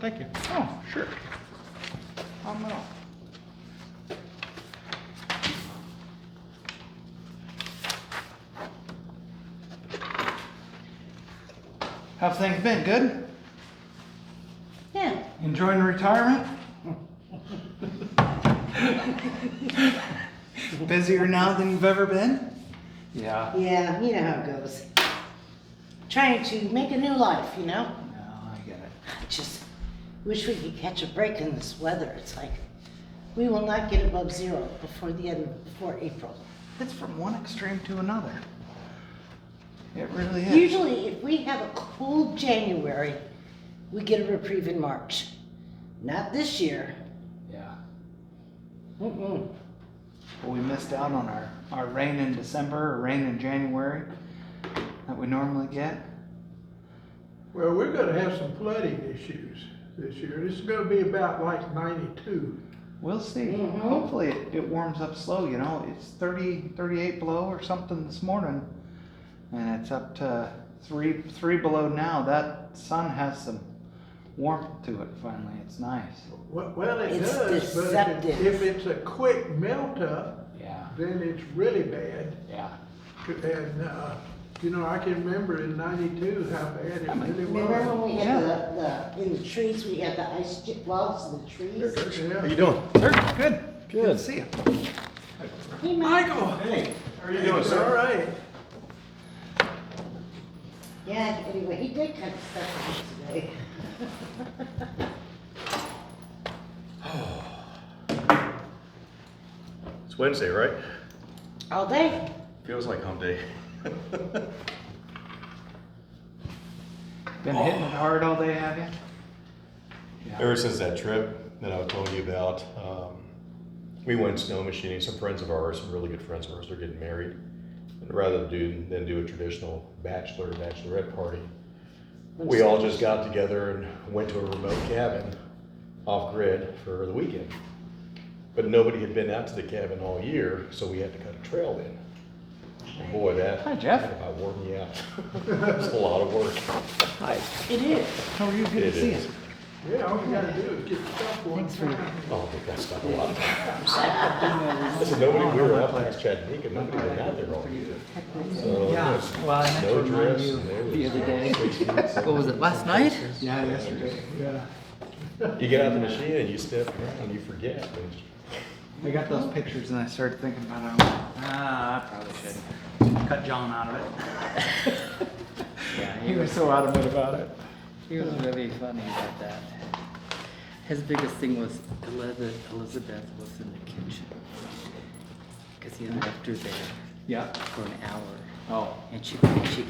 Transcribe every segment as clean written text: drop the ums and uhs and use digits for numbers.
thank you. Oh, sure. On and off. How've things been? Good? Yeah. Enjoying retirement? Busier now than you've ever been? Yeah. Yeah, you know how it goes. Trying to make a new life, you know? No, I get it. I just wish we could catch a break in this weather. It's like, we will not get above zero before April. It's from one extreme to another. It really is. Usually, if we have a cool January, we get a reprieve in March. Not this year. Yeah. Mm-mm. Well, we missed out on our rain in December or rain in January that we normally get. Well, we're gonna have some flooding issues this year. This is gonna be about like 92. We'll see. Mhm. Hopefully it warms up slow, you know. It's 38 below or something this morning. And it's up to three below now. That sun has some warmth to it finally. It's nice. Well, it It's does, but deceptive. if it's a quick melt up, Yeah. then it's really bad. Yeah. And, you know, I can remember in 92 how bad it really Remember was. when we had in the trees, we had the ice logs in the trees? Yeah. How you doing? Sir, good. Good to see you. Hey, Michael! Hey, how are you It's doing, all sir? right. Yeah, anyway, he did kind of stuff today. It's Wednesday, right? All day. Feels like hump day. Been hitting it hard all day, have you? Ever since that trip that I was telling you about, we went snow machining. Some friends of ours, some really good friends of ours, are getting married. And rather than do a traditional bachelorette party, we all just got together and went to a remote cabin off grid for the weekend. But nobody had been out to the cabin all year, so we had to cut a trail in. And boy, Hi, Jeff. that about wore me out. It's a lot of work. Hi. It is. How are you? Good It to see is. you. Yeah, all you gotta do is get stuff one time. Oh, I got stuck a lot of times. Listen, nobody, we were out past Chattanooga, nobody went out there all year. So, Yeah, it was well, I meant to snow remind drifts you and there the was other day. 6 feet, 7 What was it, feet last of night? ice. Yeah, yesterday. Yeah. You get out the machine and you step around and you forget. I got those pictures and I started thinking about it. I'm like, I probably should cut John out of it. Yeah, He was so adamant about it. he was really funny about that. His biggest thing was Elizabeth was in the kitchen. Because he left her there Yeah. for an hour. Oh. And she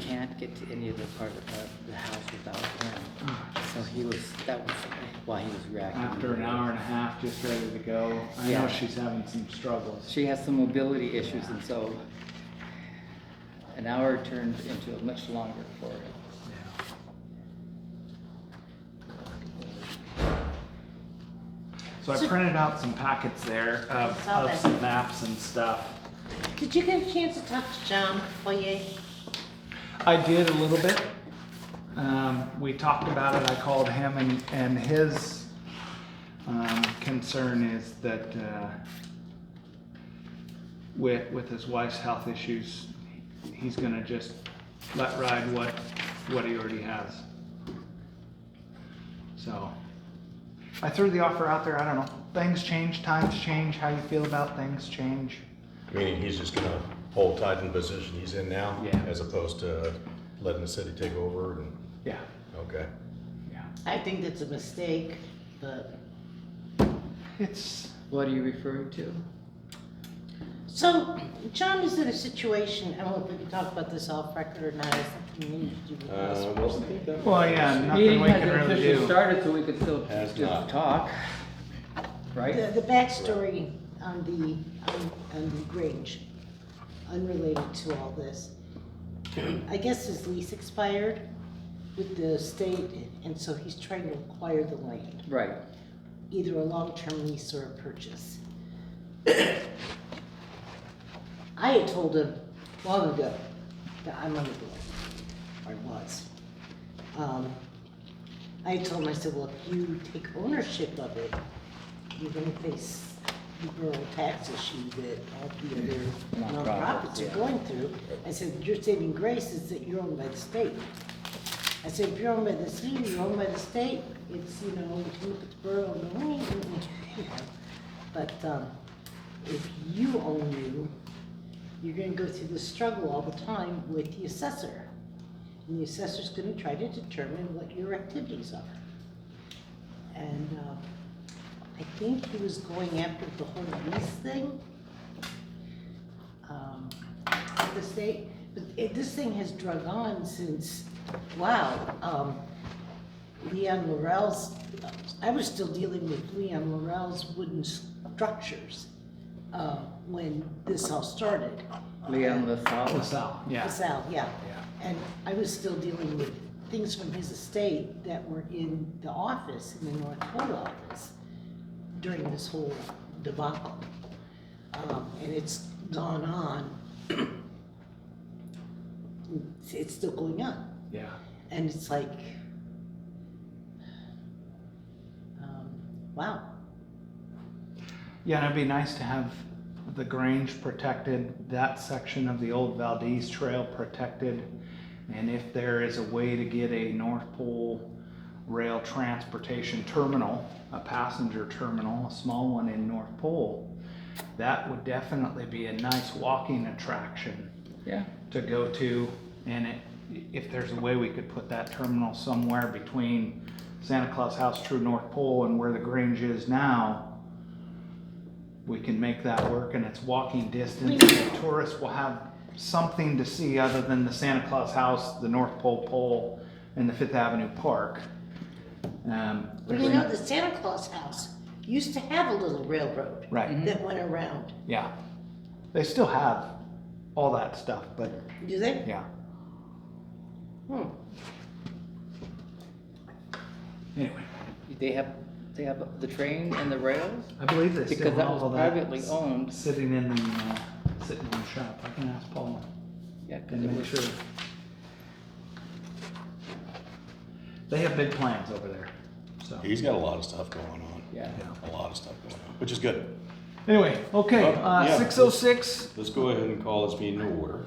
can't get to any other part of the house without him. So that was why he was reacting. After an hour and a half, just ready to go. I know Yeah. she's having some struggles. She has some mobility issues, and so an hour turned into a much longer for her. So I printed out some packets there of some maps and stuff. Did you get a chance to talk to John Foyer? I did a little bit. We talked about it. I called him, and his concern is that with his wife's health issues, he's gonna just let ride what he already has. So I threw the offer out there. I don't know. Things change, times change. How you feel about things change. Meaning he's just gonna hold tight in the position he's in now? Yeah. As opposed to letting the city take over and, Yeah, okay. yeah. I think that's a mistake, but. It's What are you referring to? So, John is in a situation, I don't know if we can talk about this off record or not, it's something we need to do with us. Wasn't he that? well, yeah. Nothing Meeting we can hasn't really officially do. started, so we could still Has just not. talk, right? The backstory on the Grange, unrelated to all this. I guess his lease expired with the state, and so he's trying to acquire the land, Right. either a long-term lease or a purchase. I had told him long ago that I'm on the board, or was. I told him, I said, well, if you take ownership of it, you're gonna face the borough tax issue that all the other nonprofits yeah. are going through. I said, your saving grace is that you're owned by the state. I said, if you're owned by the city, you're owned by the state, it's, you know, you can look at the borough and go, you know. But, if you own you, you're gonna go through the struggle all the time with the assessor. And the assessor's gonna try to determine what your activities are. And, I think he was going after the whole lease thing, of the state, but this thing has drug on since, wow, Leon Laurel's, I was still dealing with Leon Laurel's wooden structures, when this all started. Leon LaSalle. LaSalle, yeah. LaSalle, yeah. Yeah. And I was still dealing with things from his estate that were in the office, in the North Pole office, during this whole debacle. And it's gone on. It's still going on. Yeah. And it's like, wow. Yeah, and it'd be nice to have the Grange protected, that section of the old Valdez Trail protected. And if there is a way to get a North Pole rail transportation terminal, a passenger terminal, a small one in North Pole, that would definitely be a nice walking attraction Yeah. to go to. And if there's a way we could put that terminal somewhere between Santa Claus House, True North Pole, and where the Grange is now, we can make that work, and it's walking distance. Tourists will have something to see other than the Santa Claus House, the North Pole pole, and the Fifth Avenue Park. Well, you know, the Santa Claus house used to have a little railroad Right. that went around. Yeah, they still have all that stuff, but Do they? yeah. Hmm. Anyway, They have the train and the rails? I believe they Because still that have was all that privately owned. sitting in the shop. I can ask Paul Yeah, because and it make was, sure. They have big plans over there, so. He's got a lot of stuff going on. yeah. Yeah. A lot of stuff going on, which is good. Anyway, okay, Yeah. 6:06. Let's go ahead and call this meeting to order.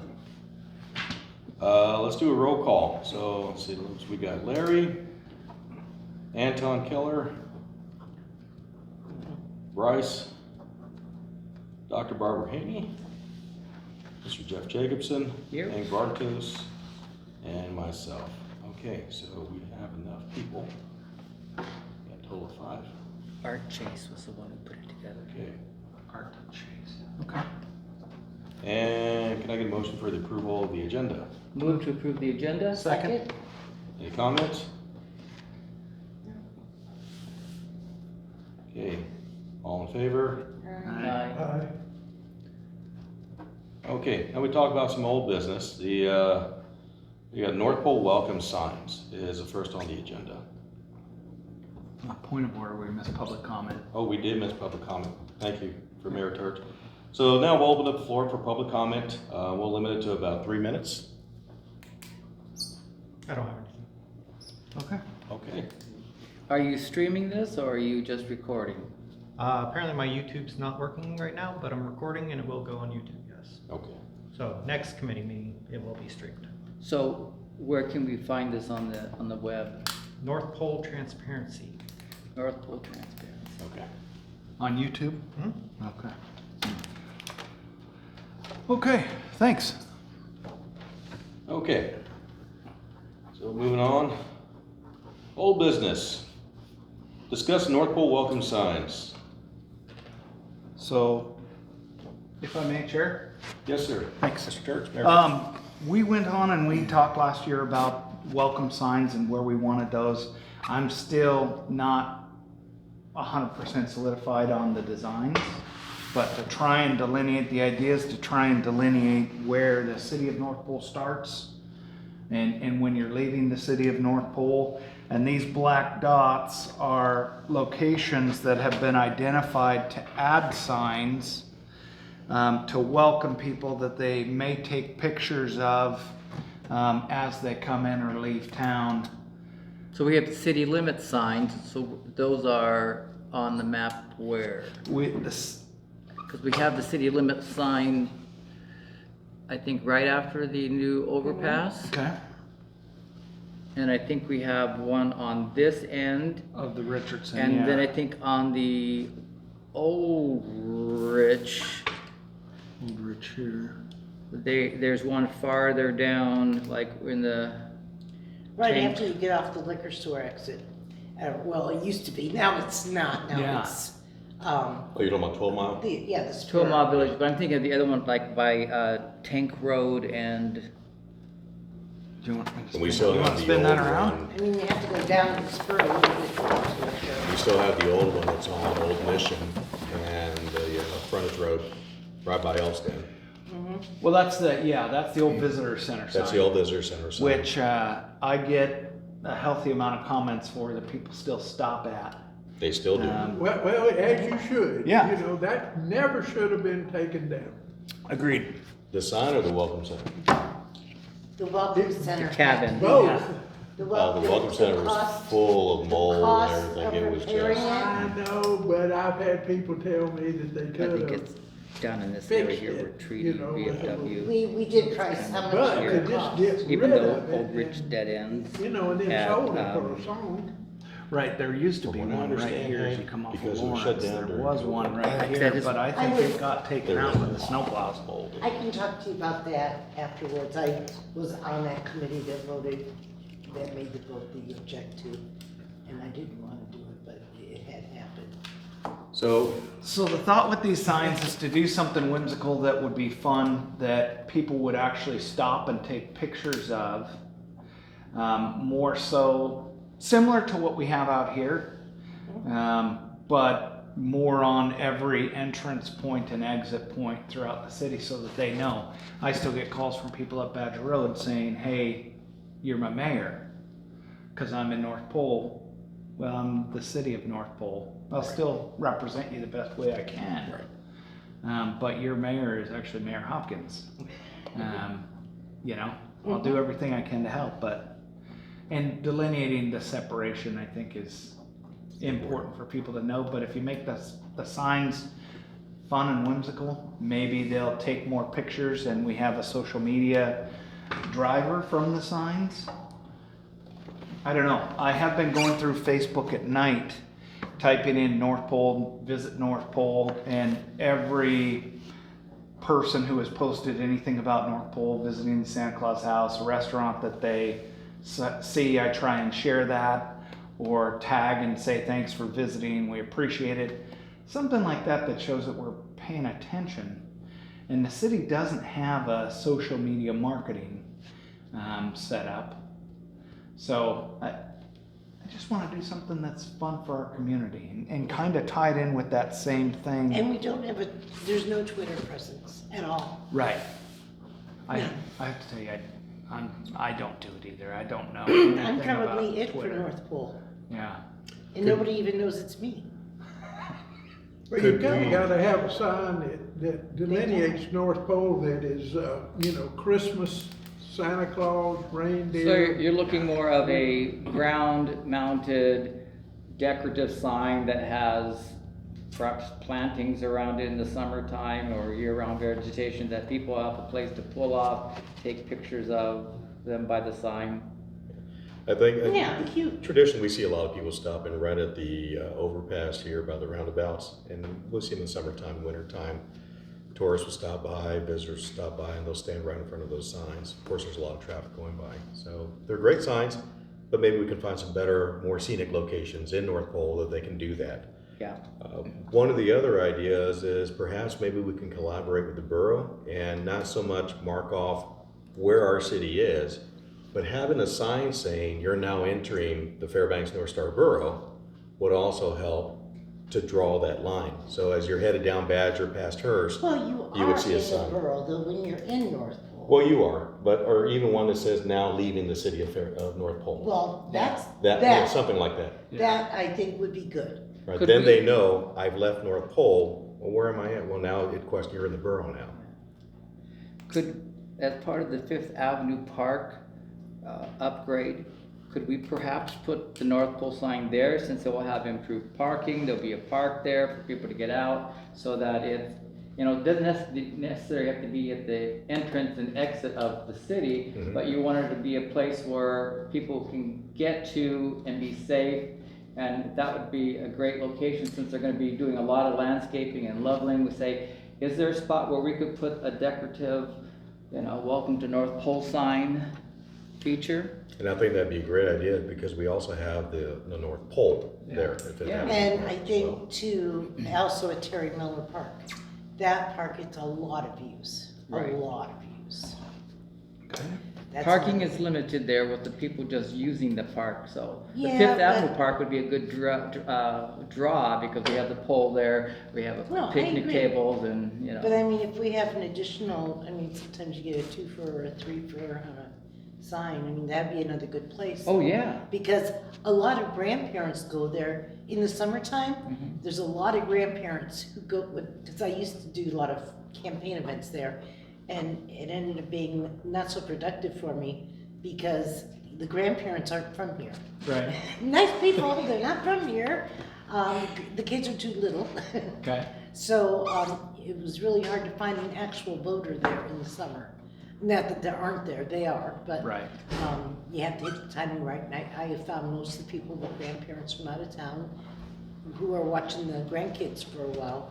Let's do a roll call. So, let's see, we got Larry, Anton Keller, Bryce, Dr. Barbara Haney, Mr. Jeff Jacobson, Here. Hank Bartos, and myself. Okay, so we have enough people. Got a total of 5. Art Chase was the one who put it together. Okay. Art Chase. Okay. And can I get a motion for the approval of the agenda? Move to approve the agenda? Second. Any comments? Okay, all in favor? Aye. Okay, now we talk about some old business. We got North Pole welcome signs is the first on the agenda. Point of order, we missed public comment. Oh, we did miss public comment. Thank you for Mayor Turch. So now we'll open up the floor for public comment. We'll limit it to about 3 minutes. I don't have anything. Okay. Okay. Are you streaming this or are you just recording? Apparently my YouTube's not working right now, but I'm recording and it will go on YouTube, yes. Okay. So next committee meeting, it will be streamed. So where can we find this on the web? North Pole Transparency. North Pole Transparency. Okay. On YouTube? Hmm? Okay. Okay, thanks. Okay. So moving on. Old business. Discuss North Pole welcome signs. So, if I may, Chair? Yes, sir. Thanks. Mr. Turch. Mayor. We went on and we talked last year about welcome signs and where we wanted those. I'm still not 100% solidified on the designs, but to try and delineate, the idea is to try and delineate where the city of North Pole starts and when you're leaving the city of North Pole. And these black dots are locations that have been identified to add signs to welcome people that they may take pictures of as they come in or leave town. So we have the city limit signs, so those are on the map where? This, Because we have the city limit sign, I think, right after the new overpass. okay, And I think we have one on this end. of the Richardson, And then I yeah. think on the Old Rich, Old Rich here. there's one farther down, like in the, Right Change. after you get off the liquor store exit. Well, it used to be, now it's not, now Yeah. it's, Oh, you're talking about 12 Mile? the 12 spur. Mile Village, but I'm thinking of the other one like by Tank Road and, Do you want me to And we spin- still you wanna have the spin old that around? one. I mean, you have to go down the spur a little bit to get to We it. still have the old one that's on Old Mission and the frontage road right by Elston. Well, that's the old visitor center sign. That's the old visitor center sign. Which, I get a healthy amount of comments for that people still stop at. They still do. Well, as you should. Yeah. You know, that never should have been taken down. Agreed. The sign or the welcome center? The welcome center. cabin. Both. The The welcome, welcome center was cost- full of mold and cost everything. of It was repairing just. it. I know, but I've had people tell me that they I could think have. it's down in this area Fixed here, it, we're treating you know, VFW. we did try some of But it. to just get Even rid though of Old it, Rich and, dead ends. you know, and then at, sold it for um, a song. Right, there used to be From what I one right understand, here as Hank, you come off of because it was shut Lawrence. down There during was COVID. one right That here, is- but I I think would- it got taken There out is when the snowplows mold. I can talk to you about that afterwards. I was on that committee that made the vote that you object to. And I didn't wanna do it, but it had happened. So, So the thought with these signs is to do something whimsical that would be fun, that people would actually stop and take pictures of. More so, similar to what we have out here, but more on every entrance point and exit point throughout the city so that they know. I still get calls from people up Badger Road saying, hey, you're my mayor, because I'm in North Pole. Well, I'm the city of North Pole. I'll still represent you the best way I can. But your mayor is actually Mayor Hopkins. You know, I'll do everything I can to help, and delineating the separation, I think, is important for people to know. But if you make the signs fun and whimsical, maybe they'll take more pictures, and we have a social media driver from the signs. I don't know. I have been going through Facebook at night, typing in North Pole, visit North Pole, and every person who has posted anything about North Pole, visiting the Santa Claus house, a restaurant that they see, I try and share that, or tag and say thanks for visiting, we appreciate it. Something like that shows that we're paying attention. And the city doesn't have a social media marketing set up. So I just want to do something that's fun for our community and kind of tied in with that same thing. And we don't have there's no Twitter presence at all. Right. Yeah. I have to tell you, I don't do it either. I don't know. I'm anything probably about it for Twitter. North Pole. Yeah. And nobody even knows it's me. But Could you kinda we- gotta have a sign that delineates North Pole that is, you know, Christmas, Santa Claus, So reindeer. you're looking more of a ground-mounted decorative sign that has perhaps plantings around it in the summertime or year-round vegetation that people have a place to pull off, take pictures of them by the sign. I think. Yeah, cute. Traditionally, we see a lot of people stopping right at the overpass here by the roundabouts, and we'll see them in the summertime, wintertime. Tourists will stop by, visitors stop by, and they'll stand right in front of those signs. Of course, there's a lot of traffic going by, so they're great signs, but maybe we can find some better, more scenic locations in North Pole that they can do that. Yeah. One of the other ideas is perhaps maybe we can collaborate with the borough and not so much mark off where our city is, but having a sign saying you're now entering the Fairbanks North Star Borough would also help to draw that line. So as you're headed down Badger past Hearst, Well, You are would see a in the sign. borough though when you're in North Pole. well, you are, but or even one that says now leaving the city of North Pole. Well, that's, Yeah, something like that. that I think would be good. Right? Could Then we- they know I've left North Pole. Well, where am I at? Well, now it question you're in the borough now. Could, as part of the Fifth Avenue Park upgrade, could we perhaps put the North Pole sign there, since it will have improved parking, there'll be a park there for people to get out, so that it, you know, doesn't necessarily have to be at the entrance and exit of the city, Mhm. but you want it to be a place where people can get to and be safe. And that would be a great location, since they're gonna be doing a lot of landscaping and leveling. We say, is there a spot where we could put a decorative, you know, welcome to North Pole sign feature? And I think that'd be a great idea, because we also have the North Pole there. if it Yeah. happens And as I well. think too, also at Terry Miller Park, that park gets a lot of views, a Right. lot of views. That's Parking another- is limited there with the people just using the park, so. The Yeah, Fifth but- Avenue Park would be a good draw, because we have the pole there, we have No, I picnic agree. tables and, you But know. I mean, if we have an additional, I mean, sometimes you get a 2 for or a 3 for on a sign, I mean, that'd be another good place. Oh, yeah. Because a lot of grandparents go there in the summertime. Mhm. There's a lot of grandparents who go, because I used to do a lot of campaign events there. And it ended up being not so productive for me because the grandparents aren't from here. Right. Nice people, they're not from here. The kids are too little. Okay. So, it was really hard to find an actual voter there in the summer. Not that there aren't there, they are, but. Right. You have to hit the timing right, and I have found most of the people with grandparents from out of town who are watching the grandkids for a while.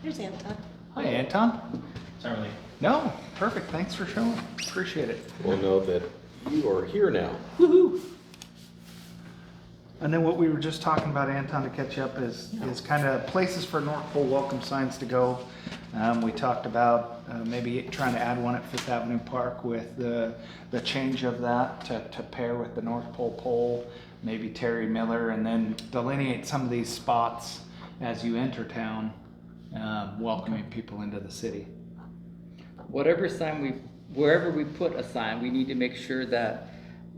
There's Anton. Hi, Anton. Sorry, late. No, perfect. Thanks for showing. Appreciate it. We'll know that you are here now. And then what we were just talking about, Anton, to catch up, is kind of places for North Pole welcome signs to go. We talked about maybe trying to add one at Fifth Avenue Park with the change of that to pair with the North Pole pole, maybe Terry Miller, and then delineate some of these spots as you enter town, welcoming people into the city. Whatever sign wherever we put a sign, we need to make sure that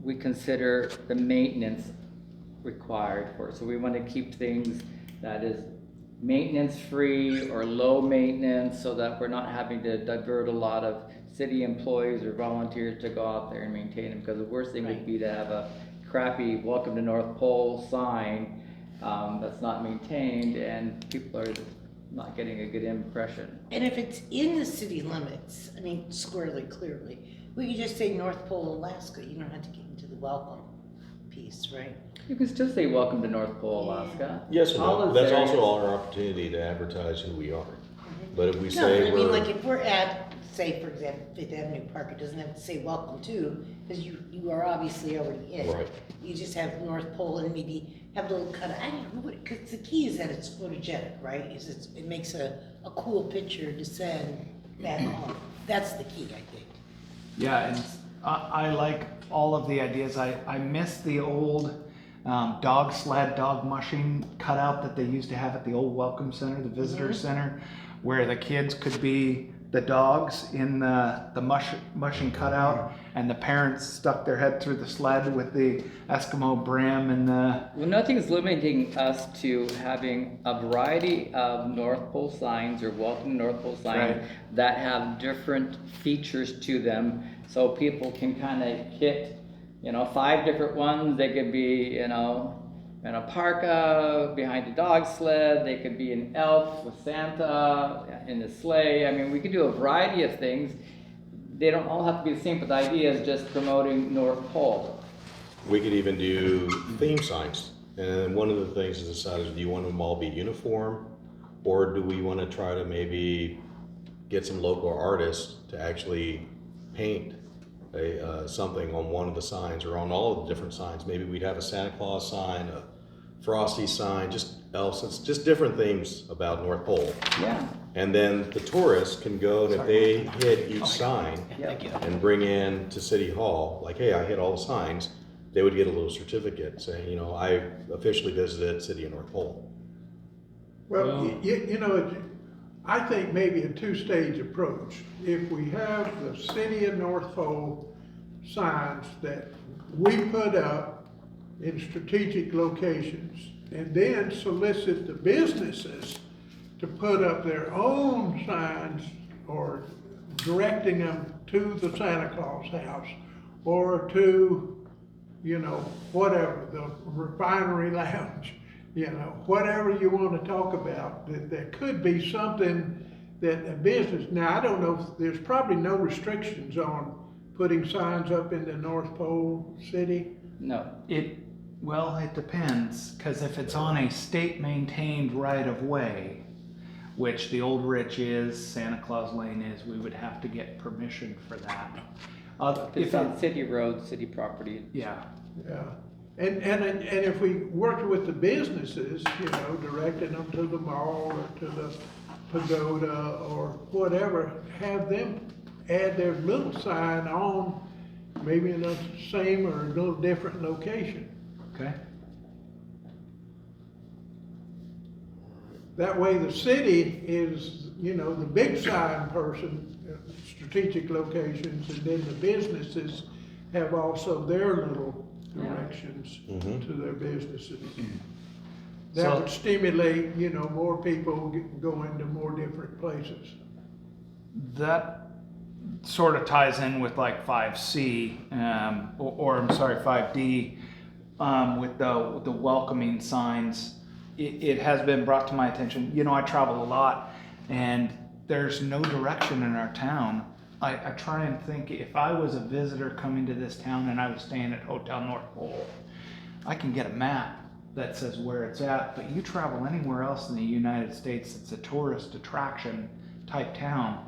we consider the maintenance required for it. So we want to keep things that is maintenance free or low maintenance, so that we're not having to divert a lot of city employees or volunteers to go out there and maintain them. Because the worst thing would be to have a crappy welcome to North Pole sign that's not maintained, and people are not getting a good impression. And if it's in the city limits, I mean, squarely, clearly, we could just say North Pole, Alaska. You don't have to get into the welcome piece, right? You can still say welcome to North Pole, Alaska. Yes, and All no, those that's areas- also our opportunity to advertise who we are. But if we No, say but I mean, like we're, if we're at, say, for example, Fifth Avenue Park, it doesn't have to say welcome to, because you are obviously already in. Right. You just have North Pole and maybe have a little cut, I don't know, because the key is that it's photogenic, right? It makes a cool picture to send back home. That's the key, I think. Yeah, and I like all of the ideas. I miss the old dog sled, dog mushing cutout that they used to have at the old Welcome Center, the Visitor Center, where the kids could be the dogs in the mushing cutout, and the parents stuck their head through the sled with the Eskimo brim and the. Well, nothing is limiting us to having a variety of North Pole signs or welcome to North Pole signs Right. that have different features to them, so people can kind of hit, 5 different ones. They could be, in a parka behind a dog sled. They could be an elf with Santa in a sleigh. I mean, we could do a variety of things. They don't all have to be the same, but the idea is just promoting North Pole. we could even do theme signs. And one of the things is decided, do you want them all be uniform? Or do we want to try to maybe get some local artists to actually paint something on one of the signs or on all of the different signs? Maybe we'd have a Santa Claus sign, a Frosty sign, just different themes about North Pole. Yeah. And then the tourists can go, and if they hit each sign and bring in to City Hall, like, hey, I hit all the signs, they would get a little certificate saying, I officially visited City of North Pole. Well, I think maybe a two-stage approach. If we have the City of North Pole signs that we put up in strategic locations, and then solicit the businesses to put up their own signs or directing them to the Santa Claus house or to you know, whatever, the refinery lounge, you know, whatever you wanna talk about, that there could be something that a business, now, I don't know, if there's probably no restrictions on putting signs up in the North Pole City. No, Well, it depends, because if it's on a state-maintained right-of-way, which the Old Rich is, Santa Claus Lane is, we would have to get permission for that. if it's on city road, city property, Yeah, Yeah, and if we worked with the businesses, you know, directing them to the mall or to the pagoda or whatever, have them add their little sign on, maybe in the same or a little different location. okay. That way the city is, you know, the big sign person, strategic locations, and then the businesses have also their little directions to their businesses. That So- would stimulate, you know, more people going to more different places. That sort of ties in with like 5C, or I'm sorry, 5D, with the welcoming signs. It has been brought to my attention, you know, I travel a lot and there's no direction in our town. I try and think, if I was a visitor coming to this town and I was staying at Hotel North Pole, I can get a map that says where it's at, but you travel anywhere else in the United States that's a tourist attraction type town,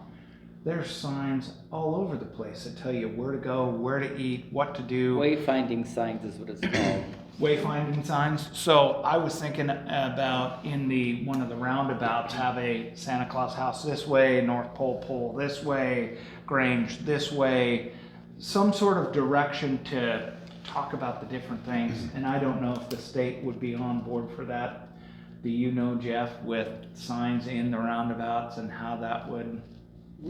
there's signs all over the place that tell you where to go, where to eat, what to do. wayfinding signs is what it's called. Wayfinding signs. So I was thinking about in one of the roundabouts, have a Santa Claus house this way, North Pole pole this way, Grange this way, some sort of direction to talk about the different things. And I don't know if the state would be on board for that. Do you know, Jeff, with signs in the roundabouts and how that would?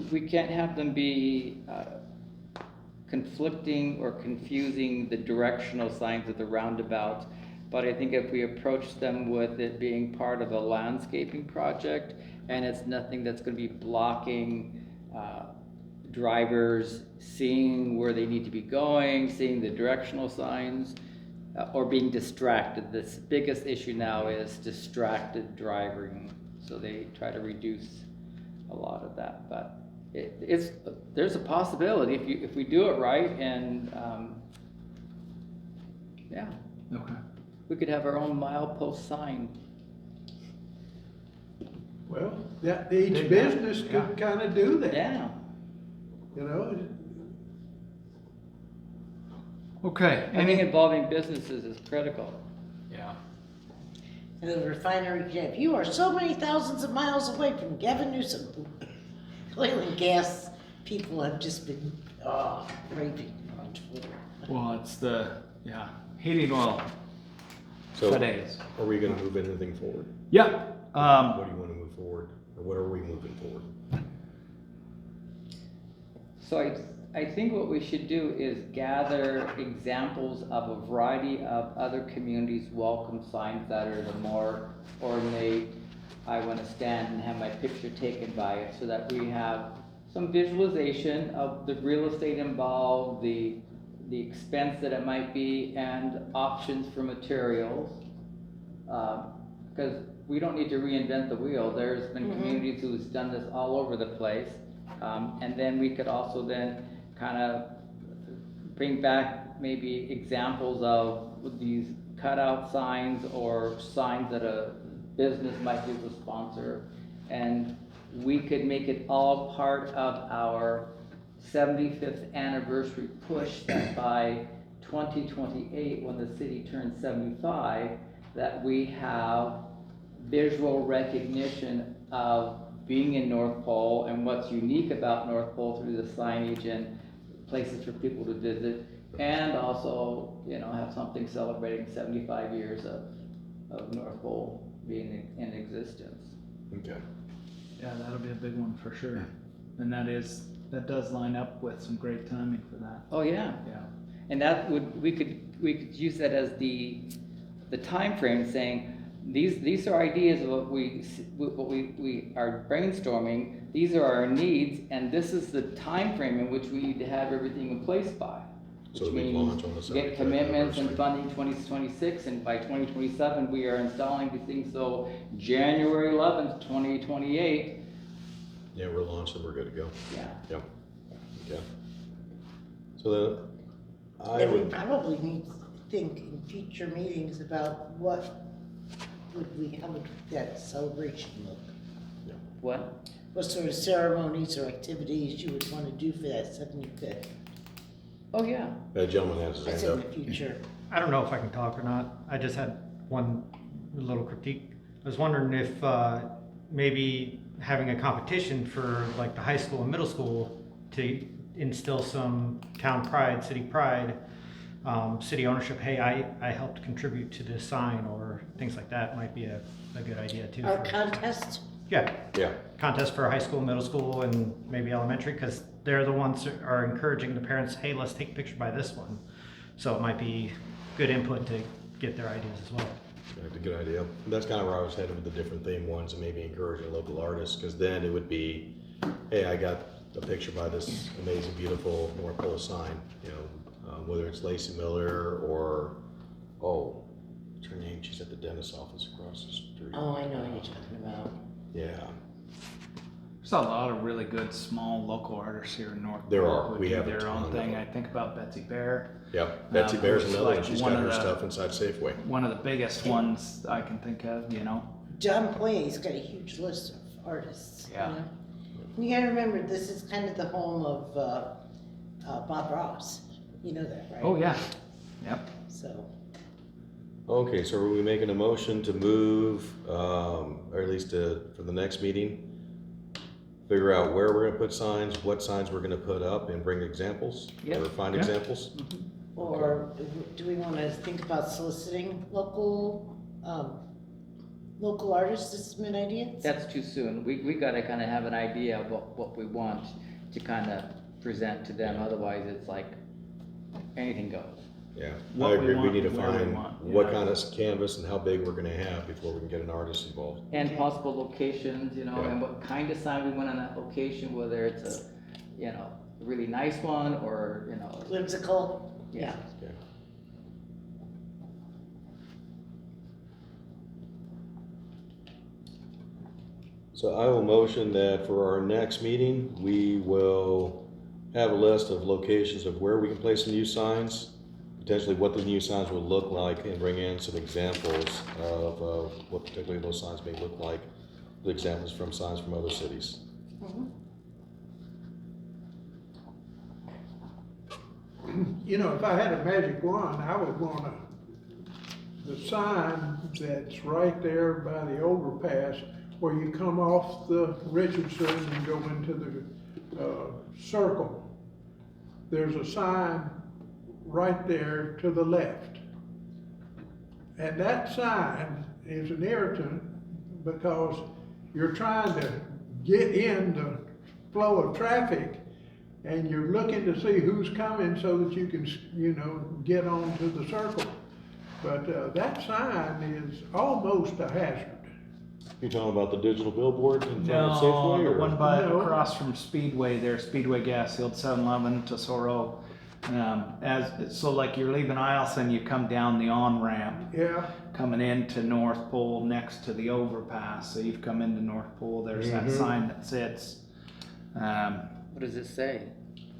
We can't have them be conflicting or confusing the directional signs of the roundabout. But I think if we approach them with it being part of a landscaping project, and it's nothing that's gonna be blocking drivers seeing where they need to be going, seeing the directional signs, or being distracted. The biggest issue now is distracted driving, so they try to reduce a lot of that. But there's a possibility if we do it right, and yeah, Okay. we could have our own milepost sign. Well, each Dig that, business yeah. could kind of do that, Yeah. you know? Okay. Anything involving businesses is critical. Yeah. And the refinery, Jeff, you are so many thousands of miles away from Gavin Newsom. Oil and gas people have just been, raving on Twitter. Well, it's heating oil So today's. are we gonna move anything forward? Yeah. What do you wanna move forward, or what are we moving forward? So I think what we should do is gather examples of a variety of other communities' welcome signs that are the more ornate. I want to stand and have my picture taken by it, so that we have some visualization of the real estate involved, the expense that it might be, and options for materials. Because we don't need to reinvent the wheel. There's been communities who's done this all over the place. And then we could also then kind of bring back maybe examples of these cutout signs or signs that a business might be the sponsor. And we could make it all part of our 75th anniversary push, that by 2028, when the city turns 75, that we have visual recognition of being in North Pole and what's unique about North Pole through the signage and places for people to visit, and also, you know, have something celebrating 75 years of North Pole being in existence. Okay. Yeah, that'll be a big one for sure. And that does line up with some great timing for that. Oh, yeah. Yeah. And that we could use that as the time frame, saying these are ideas of what we are brainstorming. These are our needs, and this is the time frame in which we need to have everything in place by. So which we means launch on the get 75th commitments and anniversary. funding 2026, and by 2027, we are installing these things, so January 11th, 2028, Yeah, we're launched and we're good to go. yeah. Yep. Okay. So then, I And we would, probably need to think in future meetings about how would that celebration look? What? What sort of ceremonies or activities you would wanna do for that 75th? Oh, yeah. that gentleman has his That's hand in up. the future. I don't know if I can talk or not. I just had one little critique. I was wondering if maybe having a competition for like the high school and middle school to instill some town pride, city pride, city ownership. Hey, I helped contribute to this sign, or things like that might be a good idea too. Our contest, Yeah, Yeah, contest for high school, middle school, and maybe elementary, because they're the ones that are encouraging the parents, hey, let's take a picture by this one. So it might be good input to get their ideas as well. that's a good idea. That's kind of where I was headed with the different theme ones and maybe encouraging local artists, because then it would be, hey, I got a picture by this amazing, beautiful North Pole sign, you know, whether it's Lacey Miller or, oh, what's her name? She's at the dentist's office across the street. oh, I know what you're talking about. Yeah, There's a lot of really good small local artists here in North There Pole are. who We do have a their ton own of thing. them. I think about Betsy Bear. yep. Betsy Bear's who's another one. like She's one got of her the- stuff inside Safeway. One of the biggest ones I can think of, you know. John Poye's got a huge list of artists, you Yeah. know? And you gotta remember, this is kind of the home of, Bob Ross. You know that, right? Oh, yeah. Yep. So, Okay, so are we making a motion to move, or at least for the next meeting, figure out where we're gonna put signs, what signs we're gonna put up, and bring examples? Yep. Or find Yeah. examples? or do we wanna think about soliciting local artists to submit ideas? That's too soon. We gotta kind of have an idea of what we want to kind of present to them, otherwise it's like anything goes. Yeah, What I we agree, we want, need to where we find want, what yeah. kind of canvas and how big we're gonna have before we can get an artist involved. And Okay. possible locations, you know, Yeah. and what kind of sign we want on that location, whether it's a, you know, really nice one or, you know, Whimsical? yeah. Okay. So I will motion that for our next meeting, we will have a list of locations of where we can place some new signs, potentially what the new signs will look like, and bring in some examples of what particularly those signs may look like, the examples from signs from other cities. Mhm. You know, if I had a magic wand, I would want the sign that's right there by the overpass where you come off the Richardson and go into the, circle. There's a sign right there to the left. And that sign is an irritant because you're trying to get in the flow of traffic and you're looking to see who's coming so that you can, you know, get onto the circle. But, that sign is almost a hazard. You talking about the digital billboard in front No, of Safeway, the or? one by No. across from Speedway there, Speedway Gas Field, 7-Eleven, Tesoro. So like you're leaving Eielson, you come down the on-ramp, Yeah, coming into North Pole next to the overpass. So you've come into North Pole, there's that sign that sits. What does it say?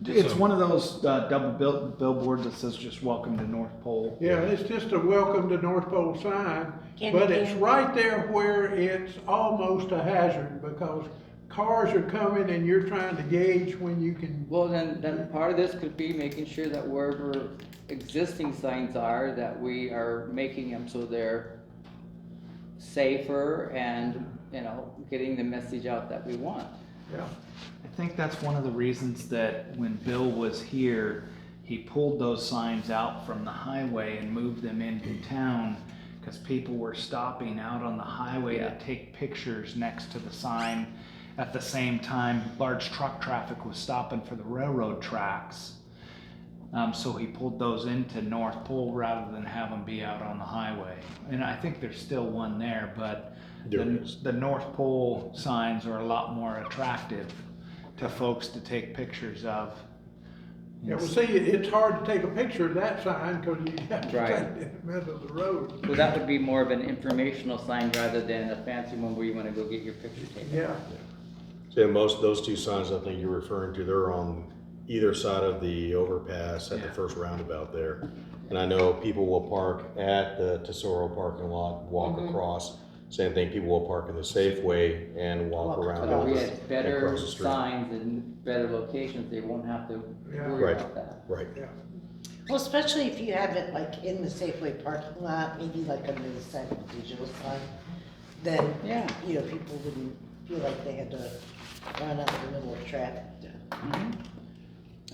It's one of those double billboards that says just welcome to North Pole. yeah, it's just a welcome to North Pole sign, Candy but it's cane. right there where it's almost a hazard because cars are coming and you're trying to gauge when you can. Well, then part of this could be making sure that wherever existing signs are, that we are making them so they're safer and, you know, getting the message out that we want. Yeah. I think that's one of the reasons that when Bill was here, he pulled those signs out from the highway and moved them into town because people were stopping out on the highway Yeah. to take pictures next to the sign. At the same time, large truck traffic was stopping for the railroad tracks. So he pulled those into North Pole rather than have them be out on the highway. And I think there's still one there, but There is. the North Pole signs are a lot more attractive to folks to take pictures of. Yeah, well, see, it's hard to take a picture of that sign because you have to Right. stand in the middle of the road. So that would be more of an informational sign rather than a fancy one where you wanna go get your picture taken. Yeah, So most of those two signs I think you're referring to, they're on either side of the overpass at the first roundabout there. And I know people will park at the Tesoro parking lot, walk across. Same thing, people will park in the Safeway and walk Walk around So over we and had better across the street. signs and better locations, they won't have to Yeah. worry Right. about that. Right. yeah. Well, especially if you have it like in the Safeway parking lot, maybe like under the side of the digital sign, then, Yeah. you know, people wouldn't feel like they had to run out the middle of traffic.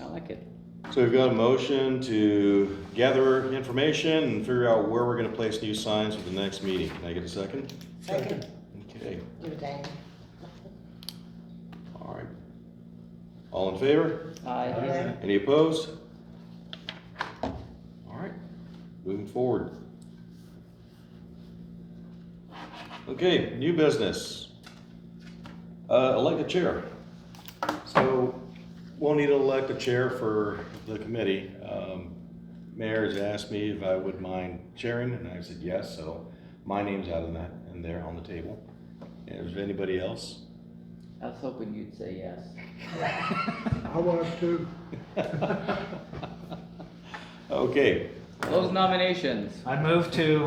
I like it. So we've got a motion to gather information and figure out where we're gonna place new signs for the next meeting. Can I get a second? Second, Okay, give it time. all right. All in favor? Aye. Any opposed? All right, moving forward. Okay, new business. Elect a chair. So we'll need to elect a chair for the committee. Mayor has asked me if I would mind chairing, and I said yes, so my name's out in that, in there on the table. And is there anybody else? I was hoping you'd say yes. I was too. Okay, Those nominations. I move to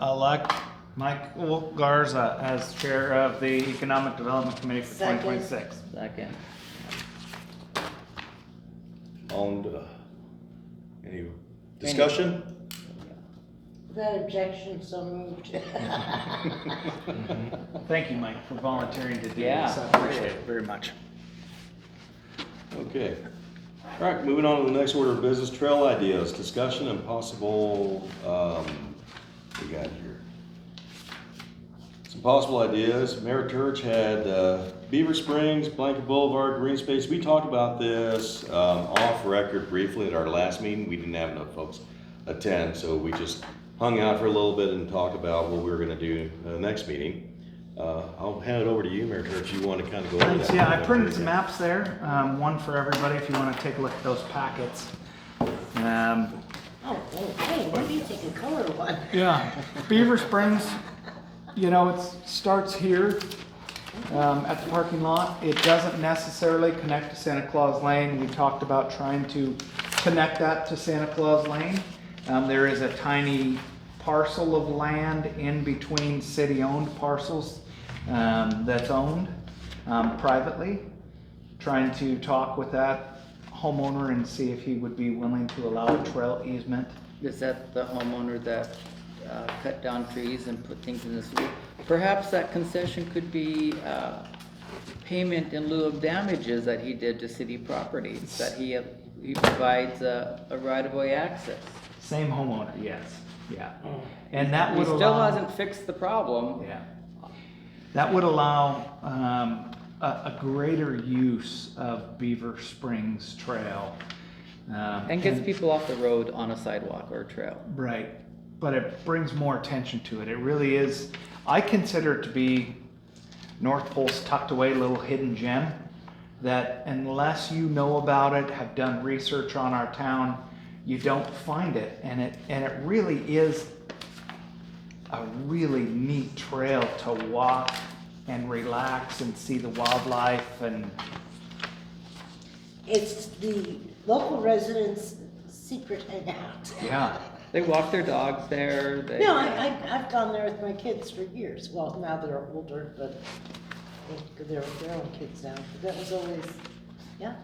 elect Michael Garza as chair of the Economic Development Committee for Second. 2026. Second. any discussion? Without objection, so moved. Thank you, Mike, for volunteering to do Yeah. this. I appreciate it very much. Okay. All right, moving on to the next order of business, trail ideas, discussion and possible, we got here. Some possible ideas. Mayor Turch had Beaver Springs, Blanket Boulevard, Green Space. We talked about this off record briefly at our last meeting. We didn't have enough folks attend, so we just hung out for a little bit and talked about what we were gonna do next meeting. I'll hand it over to you, Mayor Turch. You want to kind of go over Thanks, that? yeah, I printed some maps there, one for everybody if you want to take a look at those packets. Oh, hey, maybe you take a color one. Yeah, Beaver Springs, you know, it starts here at the parking lot. It doesn't necessarily connect to Santa Claus Lane. We talked about trying to connect that to Santa Claus Lane. There is a tiny parcel of land in between city-owned parcels that's owned privately. Trying to talk with that homeowner and see if he would be willing to allow a trail easement. Is that the homeowner that cut down trees and put things in the street? Perhaps that concession could be payment in lieu of damages that he did to city properties, that he provides a right-of-way access. Same homeowner, yes, yeah. And that He would still allow. hasn't fixed the problem. Yeah. That would allow a greater use of Beaver Springs Trail. And gets people off the road on a sidewalk or a trail. Right, but it brings more attention to it. It really is, I consider it to be North Pole's tucked away little hidden gem that unless you know about it, have done research on our town, you don't find it. And it really is a really neat trail to walk and relax and see the wildlife and It's the local residents' secret hangout. yeah. They walk their dogs there. They, No, I've gone there with my kids for years. Well, now they're older, but they're their own kids now. But that was always, yeah.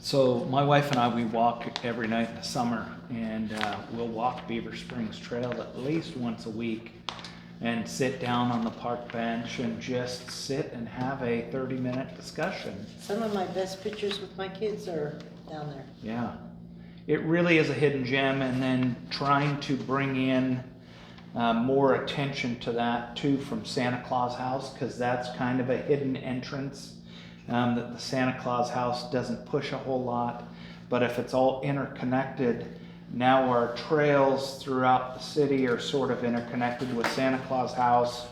So my wife and I, we walk every night in the summer, and we'll walk Beaver Springs Trail at least once a week and sit down on the park bench and just sit and have a 30-minute discussion. Some of my best pictures with my kids are down there. Yeah, it really is a hidden gem, and then trying to bring in more attention to that too from Santa Claus House, because that's kind of a hidden entrance that the Santa Claus House doesn't push a whole lot. But if it's all interconnected, now our trails throughout the city are sort of interconnected with Santa Claus House,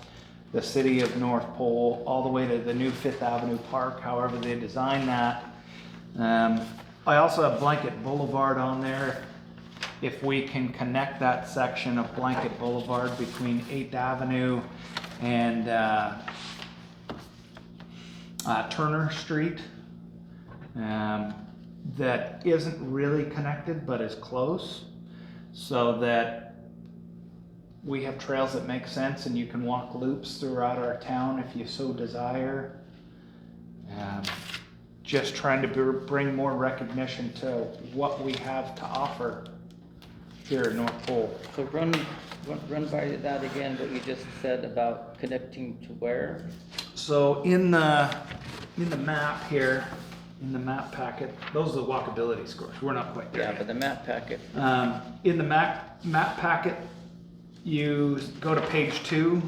the city of North Pole, all the way to the new Fifth Avenue Park, however they design that. I also have Blanket Boulevard on there. If we can connect that section of Blanket Boulevard between 8th Avenue and Turner Street, that isn't really connected but is close, so that we have trails that make sense and you can walk loops throughout our town if you so desire. Just trying to bring more recognition to what we have to offer here at North Pole. So run by that again, what you just said about connecting to where? So in the map here, in the map packet, those are the walkability scores. We're not quite there Yeah, yet. but the map packet. In the map packet, you go to page 2.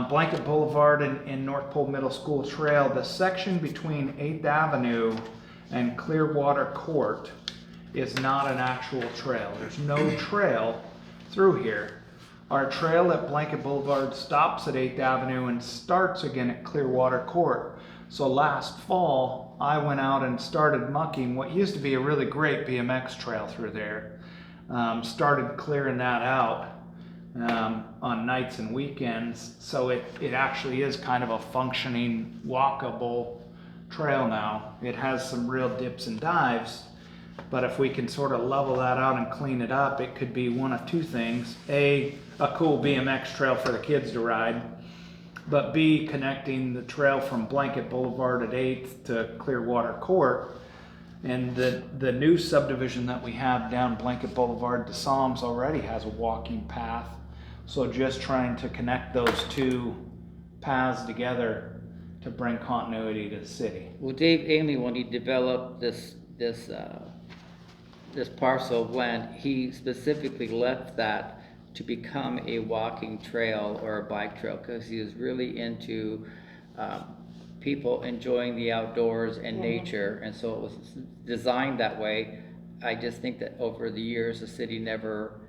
Blanket Boulevard and North Pole Middle School Trail, the section between 8th Avenue and Clearwater Court is not an actual trail. There's no trail through here. Our trail at Blanket Boulevard stops at 8th Avenue and starts again at Clearwater Court. So last fall, I went out and started mucking what used to be a really great BMX trail through there. Started clearing that out on nights and weekends, so it actually is kind of a functioning walkable trail now. It has some real dips and dives, but if we can sort of level that out and clean it up, it could be one of two things: a cool BMX trail for the kids to ride, but B, connecting the trail from Blanket Boulevard at 8th to Clearwater Court. And the new subdivision that we have down Blanket Boulevard to Psalms already has a walking path. So just trying to connect those two paths together to bring continuity to the city. Well, Dave Ainley, when he developed this parcel of land, he specifically left that to become a walking trail or a bike trail, because he was really into people enjoying the outdoors and nature, and so it was designed that way. I just think that over the years, the city never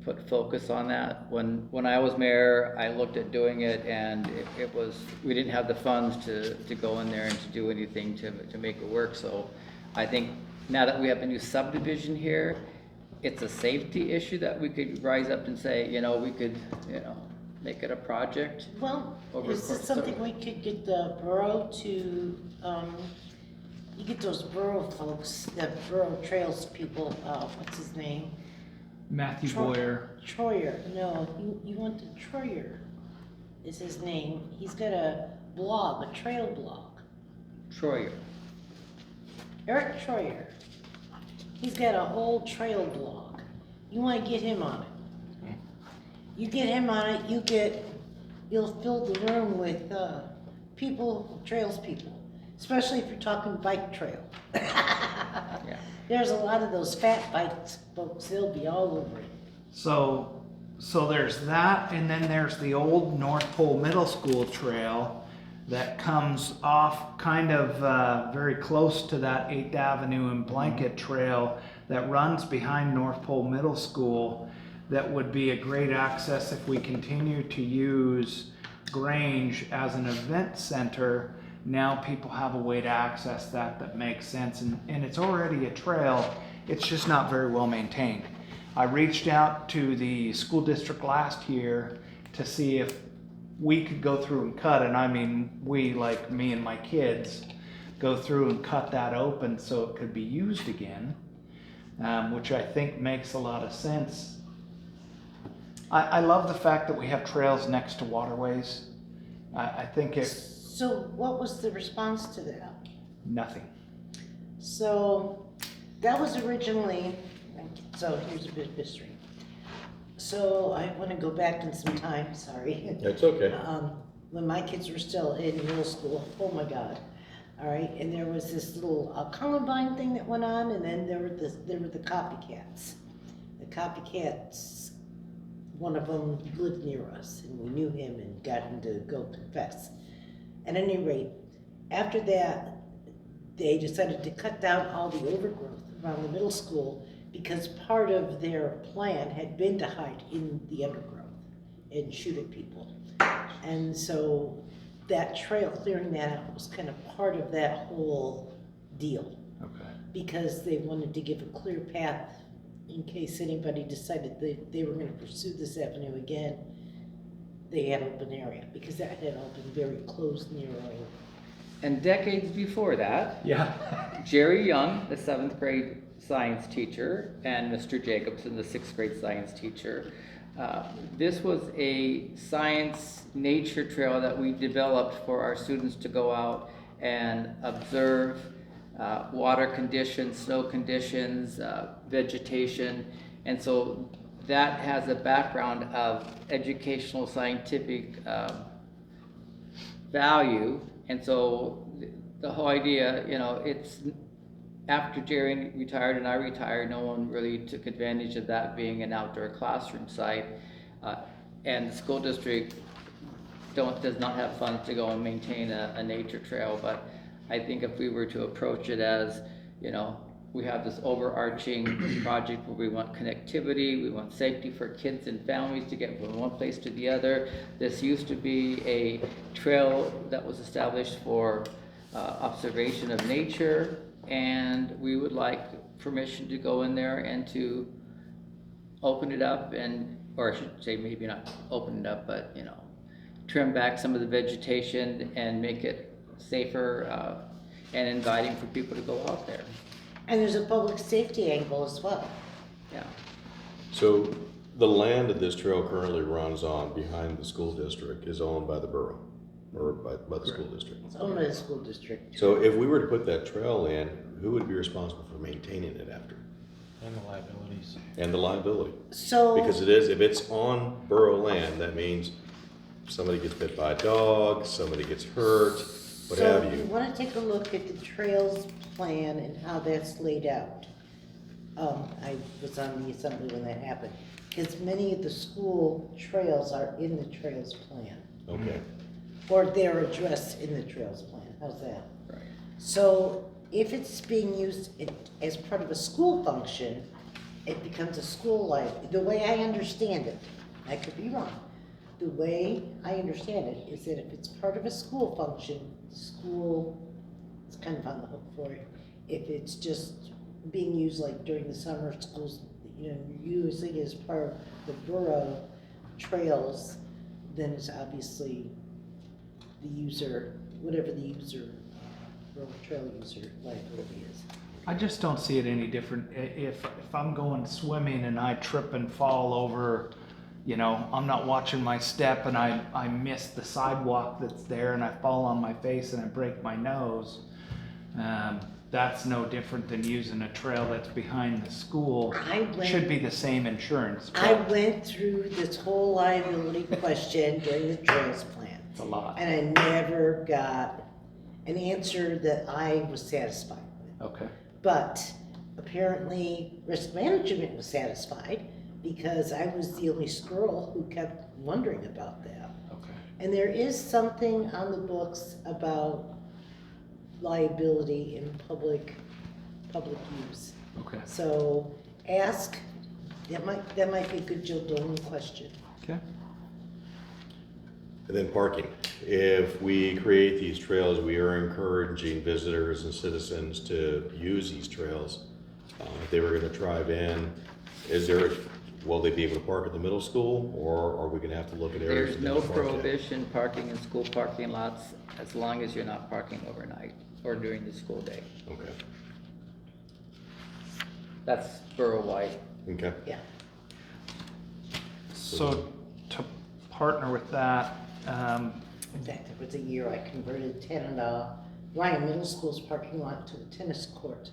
put focus on that. When I was mayor, I looked at doing it, and it was, we didn't have the funds to go in there and to do anything to make it work. So I think now that we have a new subdivision here, it's a safety issue that we could rise up and say, we could, make it a project. Well, Over is this course, something we could get the borough to, you get those borough folks, the borough trails people, what's his name? Matthew Boyer. Troyer, no, you want the Troyer is his name. He's got a blog, a trail blog. Troyer. Eric Troyer. He's got a whole trail blog. You want to get him on it. You get him on it, you'll fill the room with people, trails people, especially if you're talking bike trail. Yeah. There's a lot of those fat bikes folks, they'll be all over it. So there's that, and then there's the old North Pole Middle School trail that comes off kind of very close to that 8th Avenue and Blanket trail that runs behind North Pole Middle School. That would be a great access if we continue to use Grange as an event center. Now people have a way to access that makes sense, and it's already a trail. It's just not very well maintained. I reached out to the school district last year to see if we could go through and cut, and I mean we, like me and my kids, go through and cut that open so it could be used again, which I think makes a lot of sense. I love the fact that we have trails next to waterways. I think So what was the response to that? nothing. So that was originally, so here's a bit of history. So I want to go back in some time, sorry. That's okay. When my kids were still in middle school, oh my God. All right, and there was this little Columbine thing that went on, and then there were the copycats. The copycats, one of them lived near us, and we knew him and got him to go confess. At any rate, after that, they decided to cut down all the overgrowth around the middle school because part of their plan had been to hide in the undergrowth and shoot at people. And so that trail, clearing that out, was kind of part of that whole deal. Okay. because they wanted to give a clear path in case anybody decided they were gonna pursue this avenue again. They had open area, because that had all been very closed, narrow. And decades before that, Yeah. Jerry Young, the 7th grade science teacher, and Mr. Jacobson, the 6th grade science teacher. This was a science nature trail that we developed for our students to go out and observe water conditions, snow conditions, vegetation. And so that has a background of educational scientific value. And so the whole idea, you know, it's after Jerry retired and I retired, no one really took advantage of that being an outdoor classroom site. And the school district does not have funds to go and maintain a nature trail. But I think if we were to approach it as, you know, we have this overarching project where we want connectivity, we want safety for kids and families to get from one place to the other. This used to be a trail that was established for observation of nature, and we would like permission to go in there and to open it up and, or I should say maybe not open it up, but, you know, trim back some of the vegetation and make it safer and inviting for people to go out there. And there's a public safety angle as well. Yeah. So the land that this trail currently runs on behind the school district is owned by the borough, or by the school district. It's owned by the school district. So if we were to put that trail in, who would be responsible for maintaining it after? And the liabilities. And the liability? So. Because it is, if it's on borough land, that means somebody gets bit by a dog, somebody gets hurt, what have So you. you wanna take a look at the trails plan and how that's laid out. I was on the assembly when that happened, because many of the school trails are in the trails plan, Okay, or they're addressed in the trails plan, how's that? Right. So if it's being used as part of a school function, it becomes a school the way I understand it, I could be wrong. The way I understand it is that if it's part of a school function, the school is kind of on the hook for it. If it's just being used like during the summer, schools, you know, using as part of the borough trails, then it's obviously the user, whatever the user, borough trail user liability is. I just don't see it any different. If I'm going swimming and I trip and fall over, you know, I'm not watching my step and I miss the sidewalk that's there and I fall on my face and I break my nose. That's no different than using a trail that's behind the school. Should be the same insurance. I went through this whole liability question during the trails plan, It's a lot. and I never got an answer that I was satisfied with. Okay. But apparently risk management was satisfied, because I was the only squirrel who kept wondering about that. Okay. And there is something on the books about liability in public use. Okay. So ask, that might be a good Jill Dolan question. Okay. and then parking. If we create these trails, we are encouraging visitors and citizens to use these trails. If they were gonna drive in, will they be able to park at the middle school, or are we gonna have to look at areas? There's that no they can park at? prohibition parking in school parking lots as long as you're not parking overnight or during the school day. Okay, That's borough-wide. okay. Yeah. So to partner with that, In fact, there was a year I converted Ryan Middle School's parking lot to a tennis court.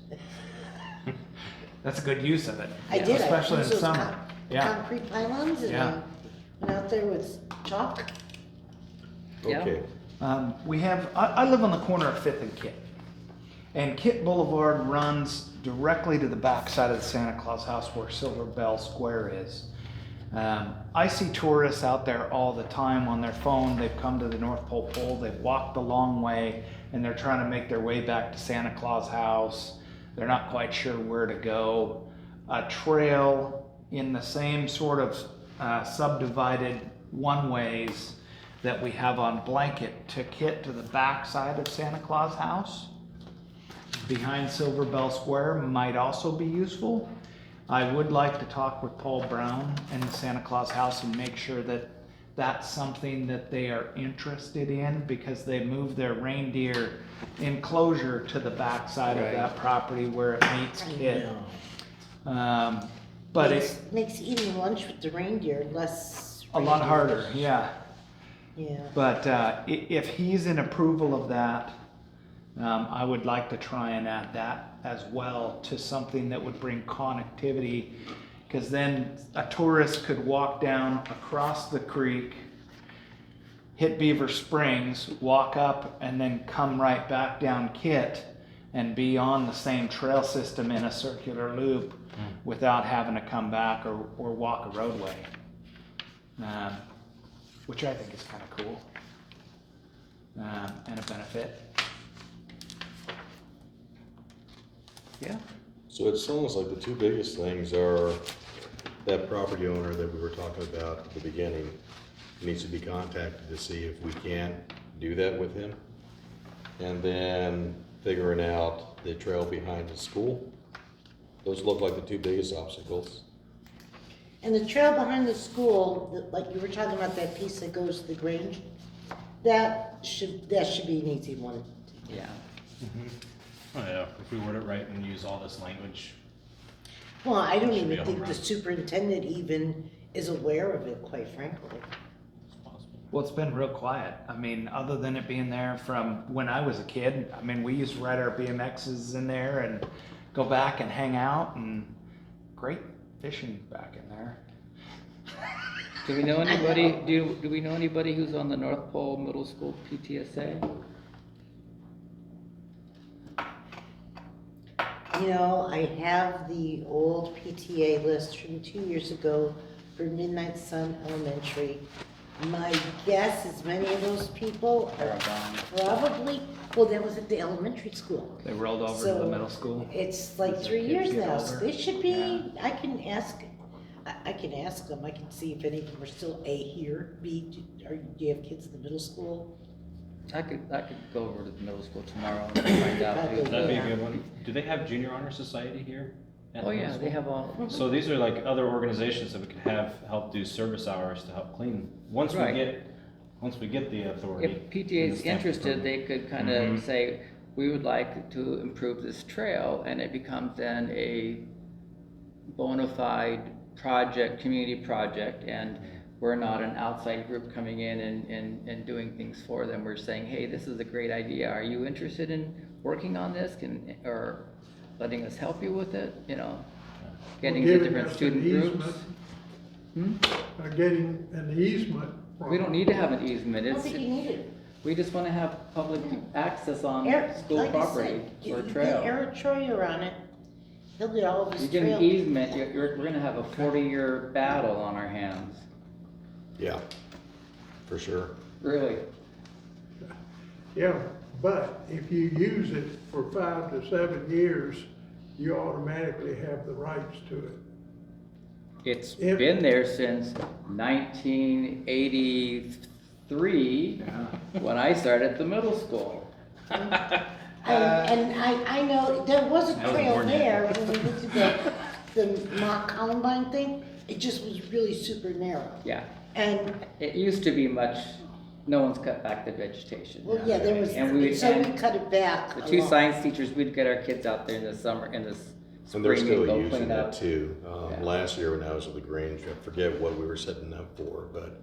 that's a good use of it. I did. I Especially in used those summer. Yeah. Concrete pylons, and Yeah. I went out there with chalk. Yeah. Okay, I live on the corner of 5th and Kit. And Kit Boulevard runs directly to the backside of the Santa Claus house where Silver Bell Square is. I see tourists out there all the time on their phone. They've come to the North Pole Pole, they've walked the long way, and they're trying to make their way back to Santa Claus house. They're not quite sure where to go. A trail in the same sort of subdivided one-ways that we have on Blanket to Kit to the backside of Santa Claus house. behind Silver Bell Square might also be useful. I would like to talk with Paul Brown and the Santa Claus House and make sure that that's something that they are interested in, because they moved their reindeer enclosure to the backside of that property where it meets Kit. But Makes eating lunch with the reindeer less. a lot harder, yeah. Yeah. But if he's in approval of that, I would like to try and add that as well to something that would bring connectivity, because then a tourist could walk down across the creek, hit Beaver Springs, walk up, and then come right back down Kit and be on the same trail system in a circular loop without having to come back or walk a roadway. Which I think is kind of cool, and a benefit. Yeah. So it sounds like the two biggest things are that property owner that we were talking about at the beginning needs to be contacted to see if we can do that with him. And then figuring out the trail behind the school. Those look like the two biggest obstacles. And the trail behind the school, like you were talking about, that piece that goes to the Grange, that should be an easy one. Yeah. Oh, yeah, if we word it right and use all this language. Well, I don't Should be even all think the right. superintendent even is aware of it, quite frankly. It's possible. Well, it's been real quiet. I mean, other than it being there from when I was a kid. I mean, we used to ride our BMXs in there and go back and hang out, and great fishing back in there. Do we know anybody, do we know anybody who's on the North Pole Middle School PTSA? You know, I have the old PTA list from 2 years ago for Midnight Sun Elementary. My guess is many of those people are probably, well, that was at the elementary school. They rolled over to the So, middle school. It's like As 3 their years kids get now, older. so they should be, I can ask them, I can see if any of them are still A here, B, do you have kids in the middle school? I could go over to the middle school tomorrow and find out who. That'd be Yeah. a good one. Do they have Junior Honor Society here? at Oh, the yeah, middle they school? have all, So these are like other organizations that we could have help do service hours to help clean. Once Right. we get the authority. if PTA is interested, they could kind of say, we would like to improve this trail, and it becomes then a bona fide project, community project, and we're not an outside group coming in and doing things for them. We're saying, hey, this is a great idea. Are you interested in working on this? Or letting us help you with it, you know? Getting the Giving different us student an groups. easement. Getting an easement. from- We don't need to have an easement. I don't It's, think you need it. we just want to have public access on Eric, school like I property said, for you a get trail. Eric Troyer on it, he'll get all of You his get an trail. easement, we're gonna have a 40-year battle on our hands. Yeah, for sure. Really. Yeah, but if you use it for 5 to 7 years, you automatically have the rights to it. It's If- been there since 1983, when I started the middle school. And I know, there was a I wasn't trail born yet. there when we went to the mock Columbine thing, it just was really super narrow. Yeah, And, it used to be much, no one's cut back the vegetation. well, yeah, there was, And we would, so we and cut it back. the a two lot. science teachers, we'd get our kids out there in the summer, in the And they're spring still and go using clean that up. too. Yeah. Last year when I was at the Grange, I forget what we were setting up for, but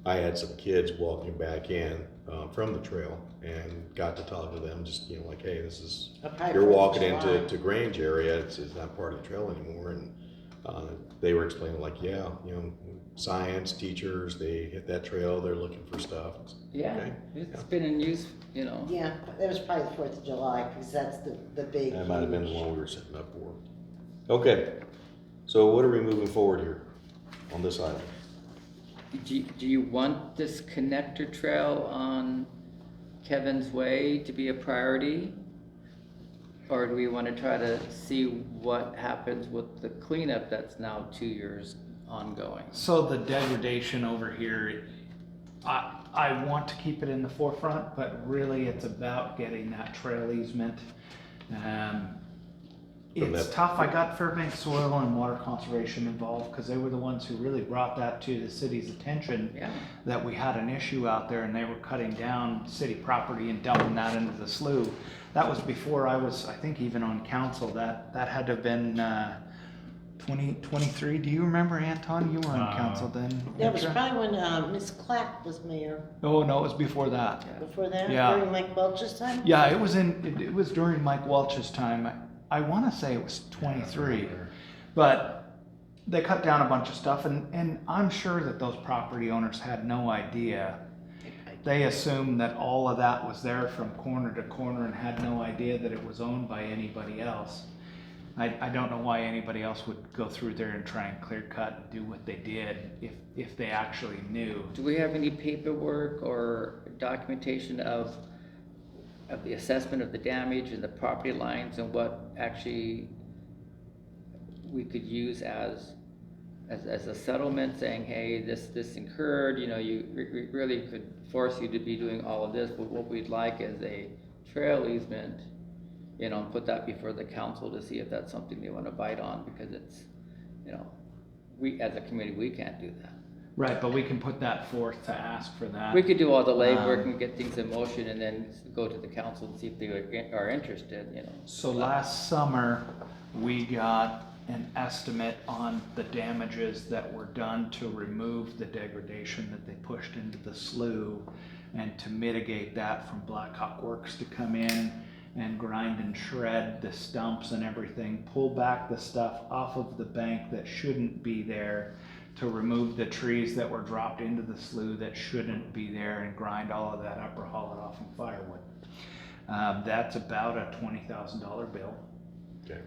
I had some kids walking back in from the trail and got to talk to them, just, you know, like, hey, this is, Probably you're 4th of walking July. into Grange area, it's not part of the trail anymore. And they were explaining like, yeah, you know, science teachers, they hit that trail, they're looking for stuff. Yeah, Okay. it's been in use, you know. Yeah, that was probably the 4th of July, because that's the big. That might have been the huge- one we were setting up for. Okay, so what are we moving forward here on this item? Do you want this connector trail on Kevin's Way to be a priority? Or do we want to try to see what happens with the cleanup that's now 2 years ongoing? So the degradation over here, I want to keep it in the forefront, but really it's about getting that trail easement From It's that- tough. I got Fairbanks Soil and Water Conservation involved because they were the ones who really brought that to the city's attention. Yeah. That we had an issue out there and they were cutting down city property and dumping that into the slough. That was before I was, I think, even on council. That had to have been 2023. Do you remember, Anton? You were on council then. That was Petra? probably when Miss Clack was mayor. Oh no, it was before that. Before that, Yeah. during Mike Welch's time? Yeah, it was during Mike Welch's time. I want to say it was 23, but they cut down a bunch of stuff, and I'm sure that those property owners had no idea. They assumed that all of that was there from corner to corner and had no idea that it was owned by anybody else. I don't know why anybody else would go through there and try and clear cut and do what they did if they actually knew. Do we have any paperwork or documentation of the assessment of the damage and the property lines and what actually we could use as a settlement, saying, hey, this incurred, you know, we really could force you to be doing all of this, but what we'd like is a trail easement, you know, and put that before the council to see if that's something they want to bite on, because it's, you know, we, as a community, we can't do that. Right, but we can put that forth to ask for that. We could do all the legwork and get things in motion and then go to the council and see if they are interested, you know. So last summer, we got an estimate on the damages that were done to remove the degradation that they pushed into the slough and to mitigate that from Blackhawk Works to come in and grind and shred the stumps and everything, pull back the stuff off of the bank that shouldn't be there, to remove the trees that were dropped into the slough that shouldn't be there, and grind all of that up or haul it off in firewood. That's about a $20,000 bill. Okay.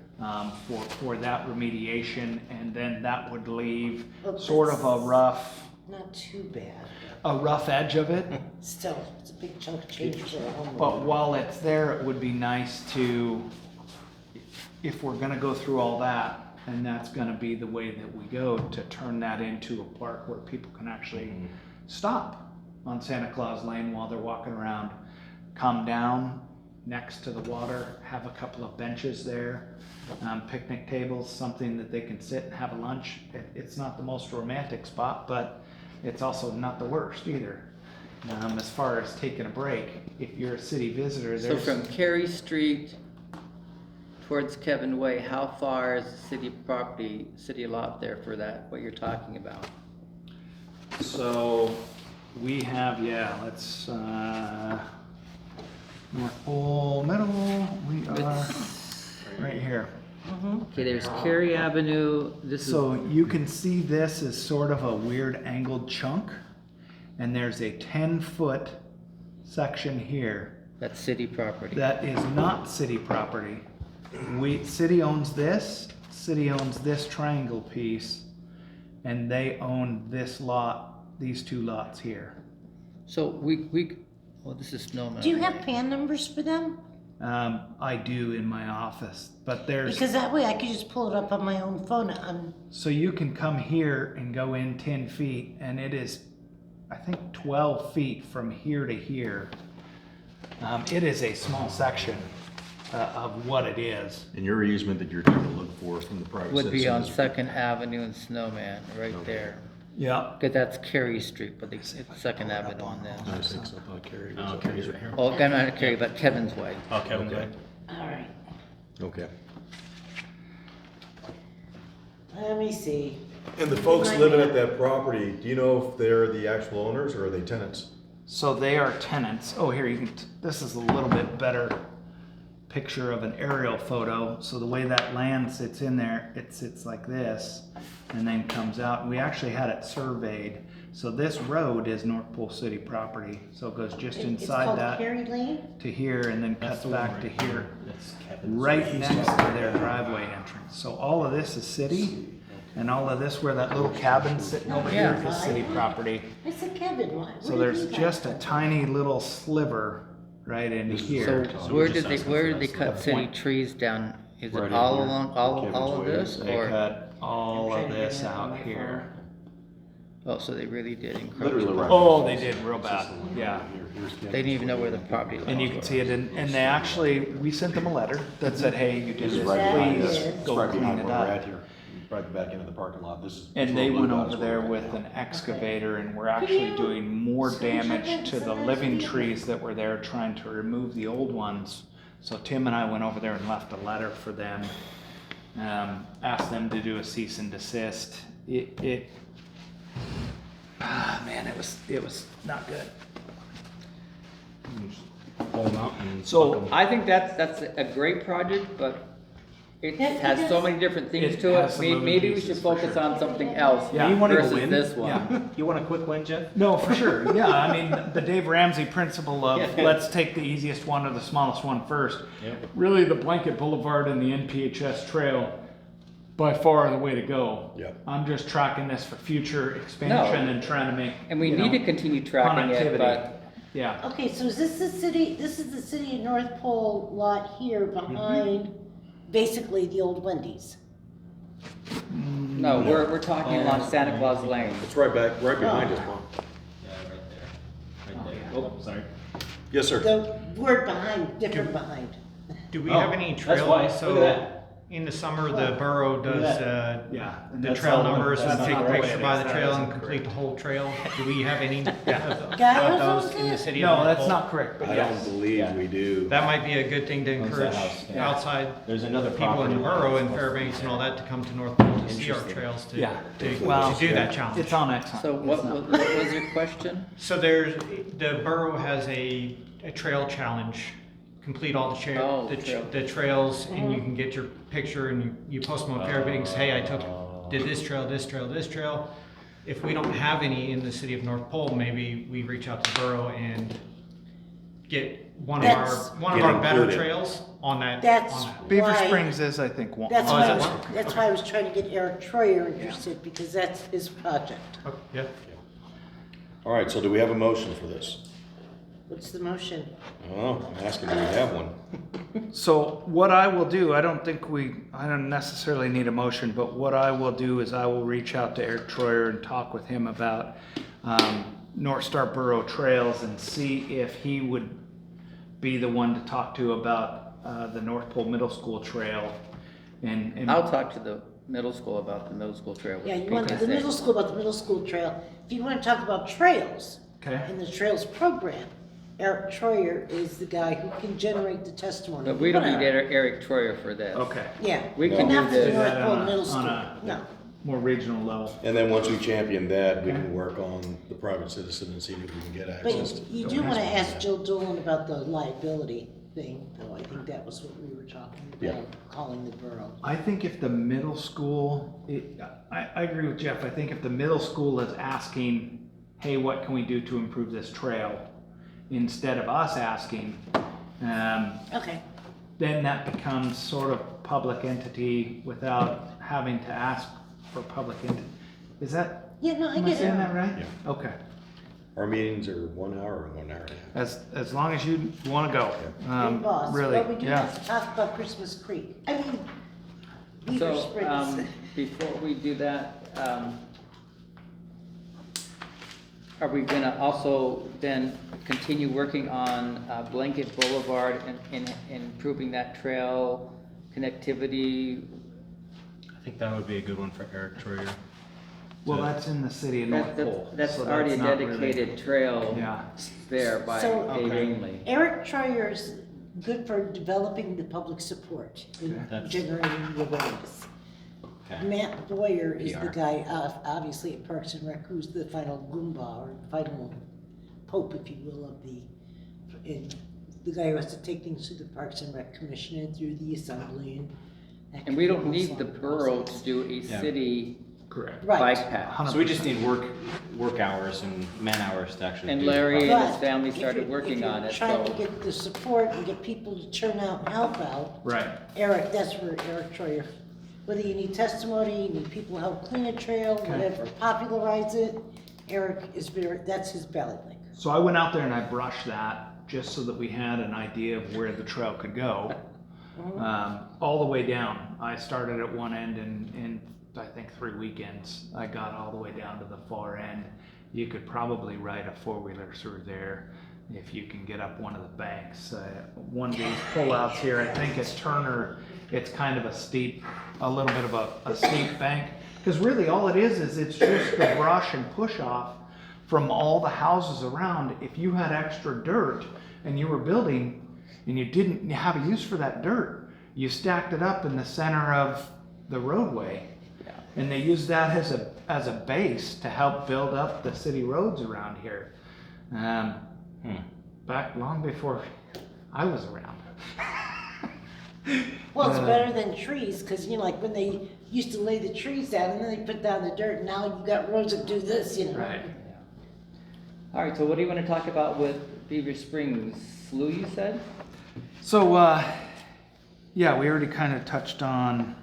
For that remediation, and then that would leave Oh, sort of a Not too bad. rough edge of it. Still, it's a big chunk of change for a homeowner. But while it's there, it would be nice to, if we're gonna go through all that, and that's gonna be the way that we go, to turn that into a park where people can actually stop on Santa Claus Lane while they're walking around, come down next to the water, have a couple of benches there, picnic tables, something that they can sit and have a lunch. It's not the most romantic spot, but it's also not the worst either. As far as taking a break, if you're a city visitor, So there's. from Cary Street towards Kevin Way, how far is city property, city lot there for that, what you're talking about? So we have, let's, North Pole Middle, we are right here. Okay, there's Cary Avenue, this is, So you can see this as sort of a weird angled chunk, and there's a 10-foot section here that's city property. that is not city property. City owns this triangle piece, and they own this lot, these two lots here. So well, this is Snowman. Do you have PAN numbers for them? I do in my office, but there's, Because that way I could just pull it up on my own phone. so you can come here and go in 10 feet, and it is, I think, 12 feet from here to here. It is a small section of what it is. And your easement that you're trying to look for from the private Would be on citizens- Second Avenue and Snowman, right Okay. there. Yeah. Cause that's Cary Street, but it's Second Avenue on I that. think so. I thought Carrie was Oh, up Carrie's here. right here. Oh, not Cary, but Kevin's Way. Oh, Kevin's Okay. way. All right, Okay. let me see. And the folks living at that property, do you know if they're the actual owners or are they tenants? So they are tenants. Oh, here, you can, this is a little bit better picture of an aerial photo. So the way that land sits in there, it sits like this and then comes out. We actually had it surveyed. So this road is North Pole City property. So it goes just inside It's that called Cary Lane? to here and then That's cuts the one back right to here. That's Kevin's. Right next to their driveway entrance. So all of this is city, and all of this where that little cabin's sitting over here is city property. I said Kevin, why? So there's just a tiny little sliver right into So here. where did they cut the city point. trees down? Is Right it in all here. along, all Kevin's of Way this, is- They or? cut all I'm of trying to this get it on out my here. Oh, so they really did encroach. Literally right. Oh, they did real bad, yeah. They didn't even know where the property line was. And you can see it, and they actually, we sent them a letter that said, hey, you did This is this, right behind please us. It's go right clean behind it where we're at up. here. Right back into the parking lot. This is. And this they little went blue dot over is where there we're with at an now. excavator, and we're actually doing more damage to the living trees that were there, trying to remove the old ones. So Tim and I went over there and left a letter for them, asked them to do a cease and desist. Man, it was not good. Pull them out and. So I think that's a great project, but it Yeah, it has so is. many different things It to has it. some moving Maybe we pieces, should for focus sure. on something else Yeah. You wanna go versus win? this one. Yeah. You want a quick win, Jeff? No, for sure. Yeah, I mean, the Dave Ramsey principle of Yeah. let's take the easiest one or the smallest one first. Yep. Really, the Blanket Boulevard and the NPHS trail by far are the way to go. Yep. I'm just tracking this for future expansion No. and trying to make. And we you need know, to continue tracking it, connectivity. but Yeah. Okay, so is this the city, this is the city of North Pole lot here behind basically the old Wendy's? no, we're talking along Santa Claus Lane. It's right back, right behind us, Mom. Yeah, right there. Right there. Oh, sorry. Yes, sir. The word behind, different behind. Do we Oh, have any that's trail? why. Look So at that. in the summer, the borough Look at does, that. Yeah. and the that's trail all- numbers and that's take not a the way picture it by is. the That trail isn't and complete correct. the whole trail. Do we have any Guys, of those in the city of No, North that's Pole? not correct, but I yes. don't believe we do. That might be a good thing to Owns that encourage house, yeah. outside There's another people in property the line borough that's and supposed to Fairbanks be and all there. that to come to North Pole to see our Interesting. trails to, Yeah. to Well, do that challenge. It's on Exxon. So what was your question? So there's, the borough has a trail challenge. Complete all the Oh, trail. the trails and you can get your picture and you post them on Fairbanks, hey, I did this trail, this trail, this trail. If we don't have any in the city of North Pole, maybe we reach out to the borough and get one of That's- our better included. trails on that. That's on that. Beaver why- Springs is, I think, one. That's Oh, why is I it was, one? that's why I was trying to get Eric Troyer interested, because that's his project. Oh, yeah. All right, so do we have a motion for this? What's the motion? Oh, I'm asking, do we have one? So what I will do, I don't necessarily need a motion, but what I will do is I will reach out to Eric Troyer and talk with him about North Star Borough Trails and see if he would be the one to talk to about the North Pole Middle School Trail. And I'll talk to the middle school about the middle school trail. Yeah, you want the middle school about the middle school trail. If you want to talk about trails Okay. and the trails program, Eric Troyer is the guy who can generate the testimony. But we don't need Whatever. Eric Troyer for this. Okay. Yeah. We can Not do for the this. North That Pole on a- Middle School, on a- no. More regional level. And then once we champion that, we can work on the private citizen and see if we can get access to. But you do want to ask Jill Dolan about the liability thing, though. I think that was what we were talking Yeah. about, calling the borough. I think if the middle school, I agree with Jeff. I think if the middle school is asking, hey, what can we do to improve this trail? Instead of us asking, Okay. then that becomes sort of public entity without having to ask for public entity. Is that, Yeah, no, I am I get saying that it. right? Yeah. Okay. Our meetings are 1 hour and 1 hour and a half. As long as you want to go. Big boss. Really, But we do yeah. have to talk about Christmas Creek. I mean, Beaver So, Springs. before we do that, are we gonna also then continue working on Blanket Boulevard and improving that trail connectivity? I think that would be a good one for Eric Troyer. Well, that's in the city of North Pole. That's so already a not really- dedicated trail Yeah. there by So- Dave Okay. Ainley. Eric Troyer's good for developing the public support and That's- generating the awareness. Okay. Matt Boyer is the PR. guy, obviously at Parks and Rec, who's the final Goomba or final pope, if you will, of and the guy who has to take things through the Parks and Rec Commission and through the assembly and. that And we kind don't of need the long borough process. to do a Yeah. city Correct. bike Right. path. So we just need work hours and man hours to actually. And do the Larry project. and his But family if started you're- working if you're on it, trying to so. get the support and get people to turn out and help out, Right. Eric, that's where Eric Troyer, whether you need testimony, you need people to help clean a trail, whatever, popularize it, Eric is that's his belly link. So I went out there and I brushed that just so that we had an idea of where the trail could go. All the way down. I started at one end and I think 3 weekends, I got all the way down to the far end. You could probably ride a 4-wheeler through there if you can get up one of the banks. One of these pullouts here, I think at Turner, it's kind of a little bit of a steep bank. Because really all it is it's just the brush and push off from all the houses around. If you had extra dirt and you were building and you didn't have a use for that dirt, you stacked it up in the center of the roadway. And they use that as a base to help build up the city roads around here. Back long before I was around. Well, it's better than trees, because you know, like when they used to lay the trees down and then they put down the dirt, and now you got roads that do this, you know. Right. All right, so what do you want to talk about with Beaver Springs? Slough, you said? So, yeah, we already kind of touched on.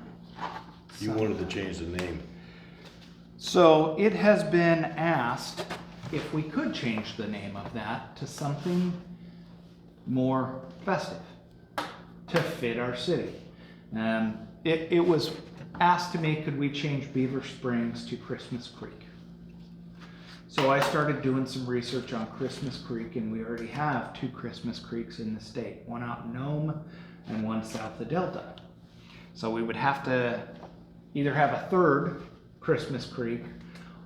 You wanted to change the name. So it has been asked if we could change the name of that to something more festive to fit our city. It was asked to me, could we change Beaver Springs to Christmas Creek? So I started doing some research on Christmas Creek, and we already have 2 Christmas Creeks in the state, one out in Nome and one south of Delta. So we would have to either have a 3rd Christmas Creek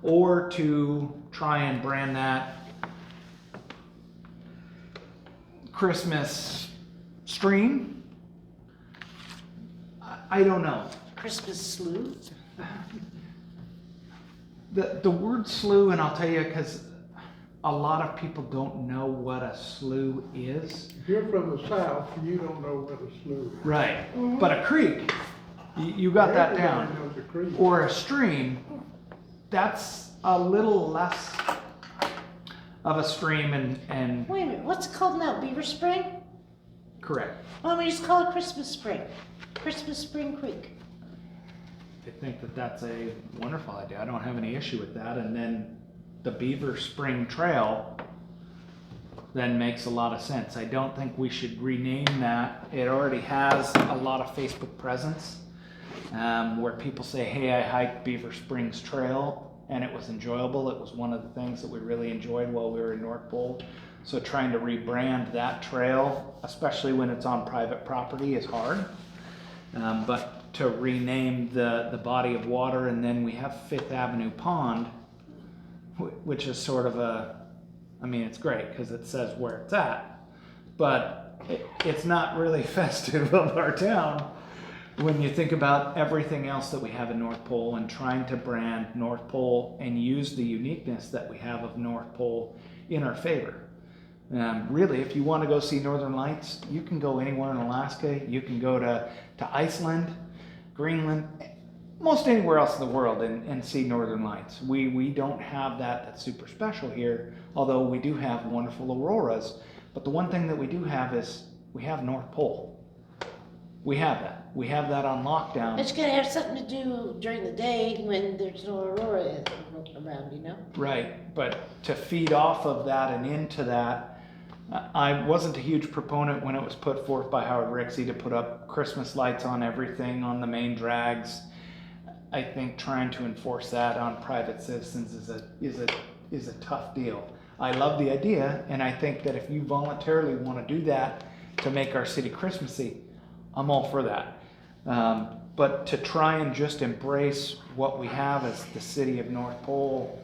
or to try and brand that Christmas Stream. I don't know. Christmas slough. The word slough, and I'll tell you, because a lot of people don't know what a slough is. If you're from the south, you don't know what a slough is. Right. But a creek, you got that down. Everybody knows a creek. Or a stream, that's a little less of a stream and Wait a minute, what's it called now? Beaver Spring? correct. Why don't we just call it Christmas Spring? Christmas Spring Creek. I think that that's a wonderful idea. I don't have any issue with that. And then the Beaver Spring Trail then makes a lot of sense. I don't think we should rename that. It already has a lot of Facebook presence where people say, hey, I hiked Beaver Springs Trail and it was enjoyable. It was one of the things that we really enjoyed while we were in North Pole. So trying to rebrand that trail, especially when it's on private property, is hard. But to rename the body of water, and then we have Fifth Avenue Pond, which is sort of it's great because it says where it's at, but it's not really festive of our town when you think about everything else that we have in North Pole, and trying to brand North Pole and use the uniqueness that we have of North Pole in our favor. Really, if you want to go see Northern Lights, you can go anywhere in Alaska. You can go to Iceland, Greenland, most anywhere else in the world and see Northern Lights. We don't have that that's super special here, although we do have wonderful auroras. But the one thing that we do have is we have North Pole. We have that. We have that on lockdown. It's gonna have something to do during the day when there's no aurora around, you know? Right, but to feed off of that and into that, I wasn't a huge proponent when it was put forth by Howard Rixey to put up Christmas lights on everything on the main drags. I think trying to enforce that on private citizens is a tough deal. I love the idea, and I think that if you voluntarily want to do that to make our city Christmassy, I'm all for that. But to try and just embrace what we have as the city of North Pole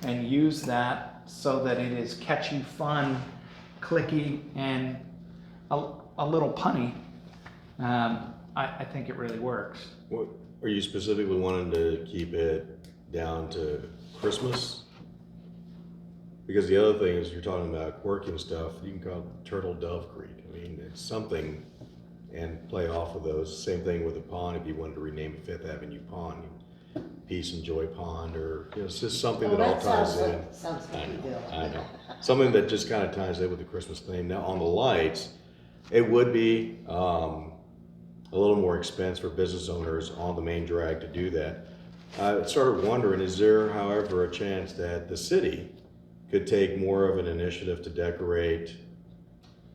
and use that so that it is catchy, fun, clicky, and a little punny, I think it really works. What, are you specifically wanting to keep it down to Christmas? Because the other thing is, you're talking about quirky and stuff, you can call it Turtle Dove Creek. I mean, it's something, and play off of those. Same thing with the pond, if you wanted to rename it Fifth Avenue Pond, Peace and Joy Pond, or it's just something that all ties in. Sounds like you do. I know. Something that just kind of ties in with the Christmas theme. Now, on the lights, it would be a little more expense for business owners on the main drag to do that. I started wondering, is there, however, a chance that the city could take more of an initiative to decorate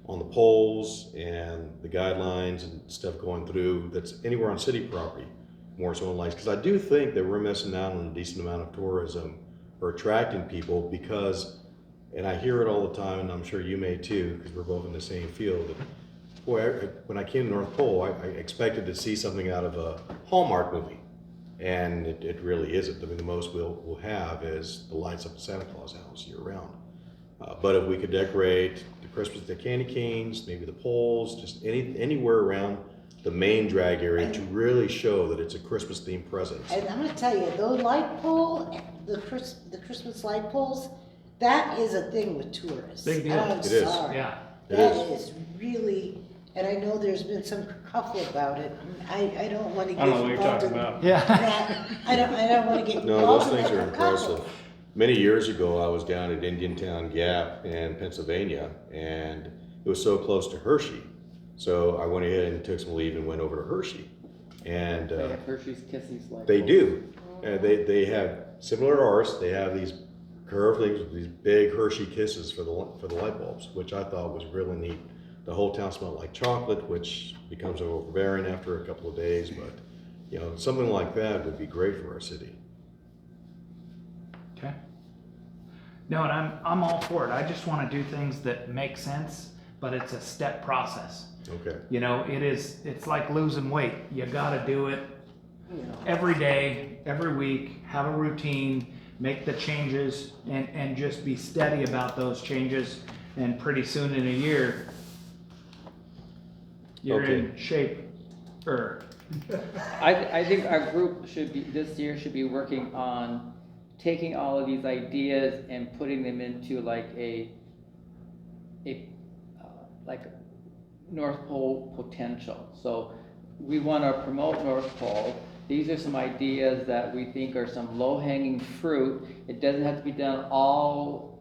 on the poles and the guidelines and stuff going through that's anywhere on city property more so in lights, because I do think that we're missing out on a decent amount of tourism or attracting people because, and I hear it all the time, and I'm sure you may too, because we're both in the same field. That, boy, when I came to North Pole, I expected to see something out of a Hallmark movie, and it really isn't. I mean, the most we'll have is the lights up at Santa Claus house year round. But if we could decorate the candy canes, maybe the poles, just anywhere around the main drag area to really show that it's a Christmas themed presence. And I'm gonna tell you, those light pole, the Christmas light poles, that is a thing with tourists. Big deal. I'm It is. sorry. Yeah. It That is. is really, and I know there's been some kerfuffle about it. I don't wanna get I don't know what you're involved talking in about. Yeah. that. I don't wanna get No, involved those in things that are kerfuffle. impressive. Many years ago, I was down at Indiantown Gap in Pennsylvania, and it was so close to Hershey. So I went ahead and took some leave and went over to Hershey. And They have Hershey's Kisses like. they do. They have similar to ours. They have these curved things with these big Hershey Kisses for the light bulbs, which I thought was really neat. The whole town smelled like chocolate, which becomes overbearing after a couple of days. But you know, something like that would be great for our city. Okay. No, and I'm all for it. I just want to do things that make sense, but it's a step process. Okay. You know, it's like losing weight. You got to do it every day, every week, have a routine, make the changes, and just be steady about those changes. And pretty soon in a year, you're Okay. in shape. I think our group this year should be working on taking all of these ideas and putting them into like like North Pole potential. So we want to promote North Pole. These are some ideas that we think are some low-hanging fruit. It doesn't have to be done all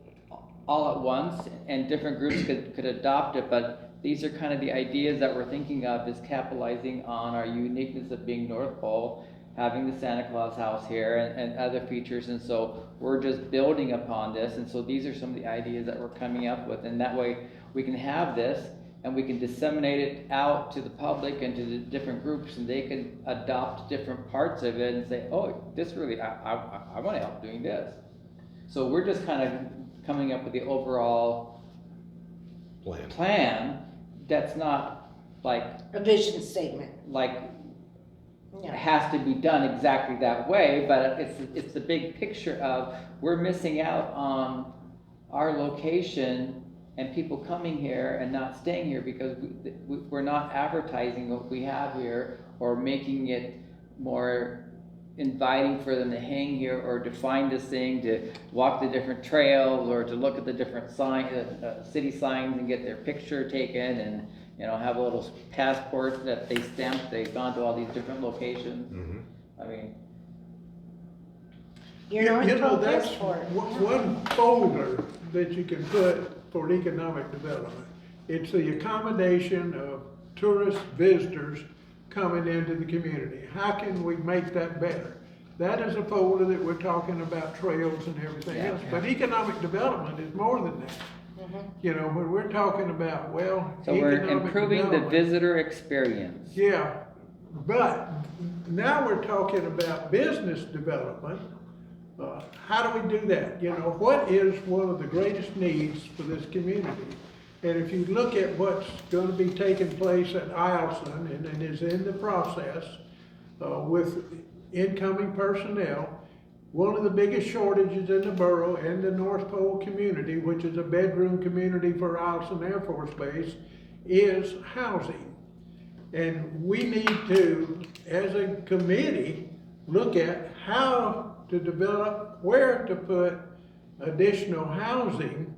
at once, and different groups could adopt it, but these are kind of the ideas that we're thinking of, is capitalizing on our uniqueness of being North Pole, having the Santa Claus house here and other features, and so we're just building upon this, and so these are some of the ideas that we're coming up with, and that way we can have this and we can disseminate it out to the public and to the different groups, and they can adopt different parts of it and say, oh, this really, I want to help doing this. So we're just kind of coming up with the overall plan that's not like A vision statement. it has to be done exactly that way, but it's the big picture of we're missing out on our location and people coming here and not staying here because we're not advertising what we have here or making it more inviting for them to hang here or to find this thing, to walk the different trails or to look at the different city signs and get their picture taken and, you know, have a little passport that they stamped, they've gone to all these different locations. Mm-hmm. I mean, Your North You know, Pole that's passport. one folder that you can put for economic development. It's the accommodation of tourist visitors coming into the community. How can we make that better? That is a folder that we're talking about trails and everything Yeah. else, but economic development is more than that. You know, when we're talking about, well, so we're economic improving the development- visitor experience. Yeah, but now we're talking about business development. How do we do that? You know, what is one of the greatest needs for this community? And if you look at what's going to be taking place at Eielson and is in the process with incoming personnel, one of the biggest shortages in the borough and the North Pole community, which is a bedroom community for Eielson Air Force Base, is housing. And we need to, as a committee, look at how to develop, where to put additional housing,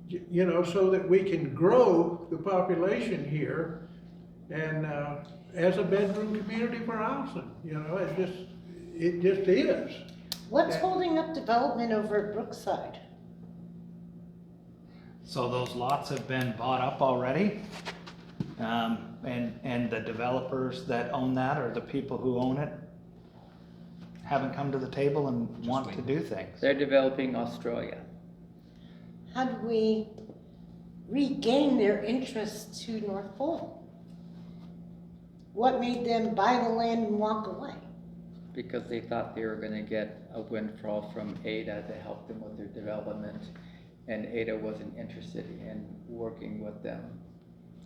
you know, so that we can grow the population here and as a bedroom community for Eielson. You know, it just is. What's holding up development over at Brookside? So those lots have been bought up already. And the developers that own that, or the people who own it, haven't come to the table and want to do things. They're developing Australia. How do we regain their interest to North Pole? What made them buy the land and walk away? because they thought they were gonna get a windfall from Ada to help them with their development. And Ada wasn't interested in working with them,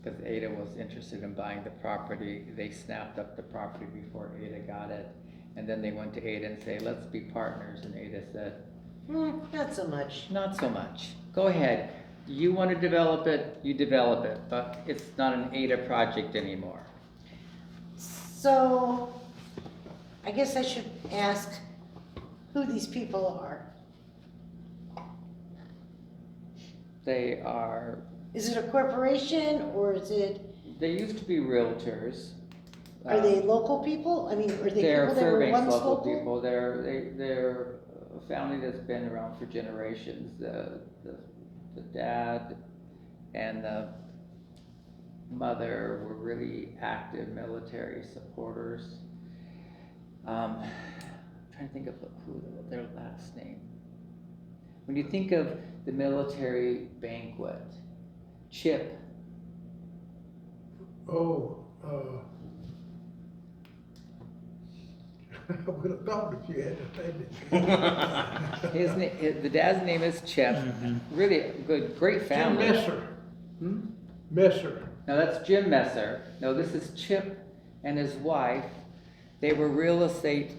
because Ada was interested in buying the property. They snapped up the property before Ada got it. And then they went to Ada and say, let's be partners, and Ada said, Not so much. not so much. Go ahead. You want to develop it, you develop it, but it's not an Ada project anymore. So, I guess I should ask who these people are. They are, Is it a corporation or is it, they used to be realtors. are they local people? I mean, are they They're people that were Fairbanks once local local? people. They're a family that's been around for generations. The dad and the mother were really active military supporters. I'm trying to think of who their last name. When you think of the military banquet, Chip, Oh, I would have thought if you had to say it. the dad's name is Chip. Really a great Jim family. Messer. Messer. No, that's Jim Messer. No, this is Chip and his wife. They were real estate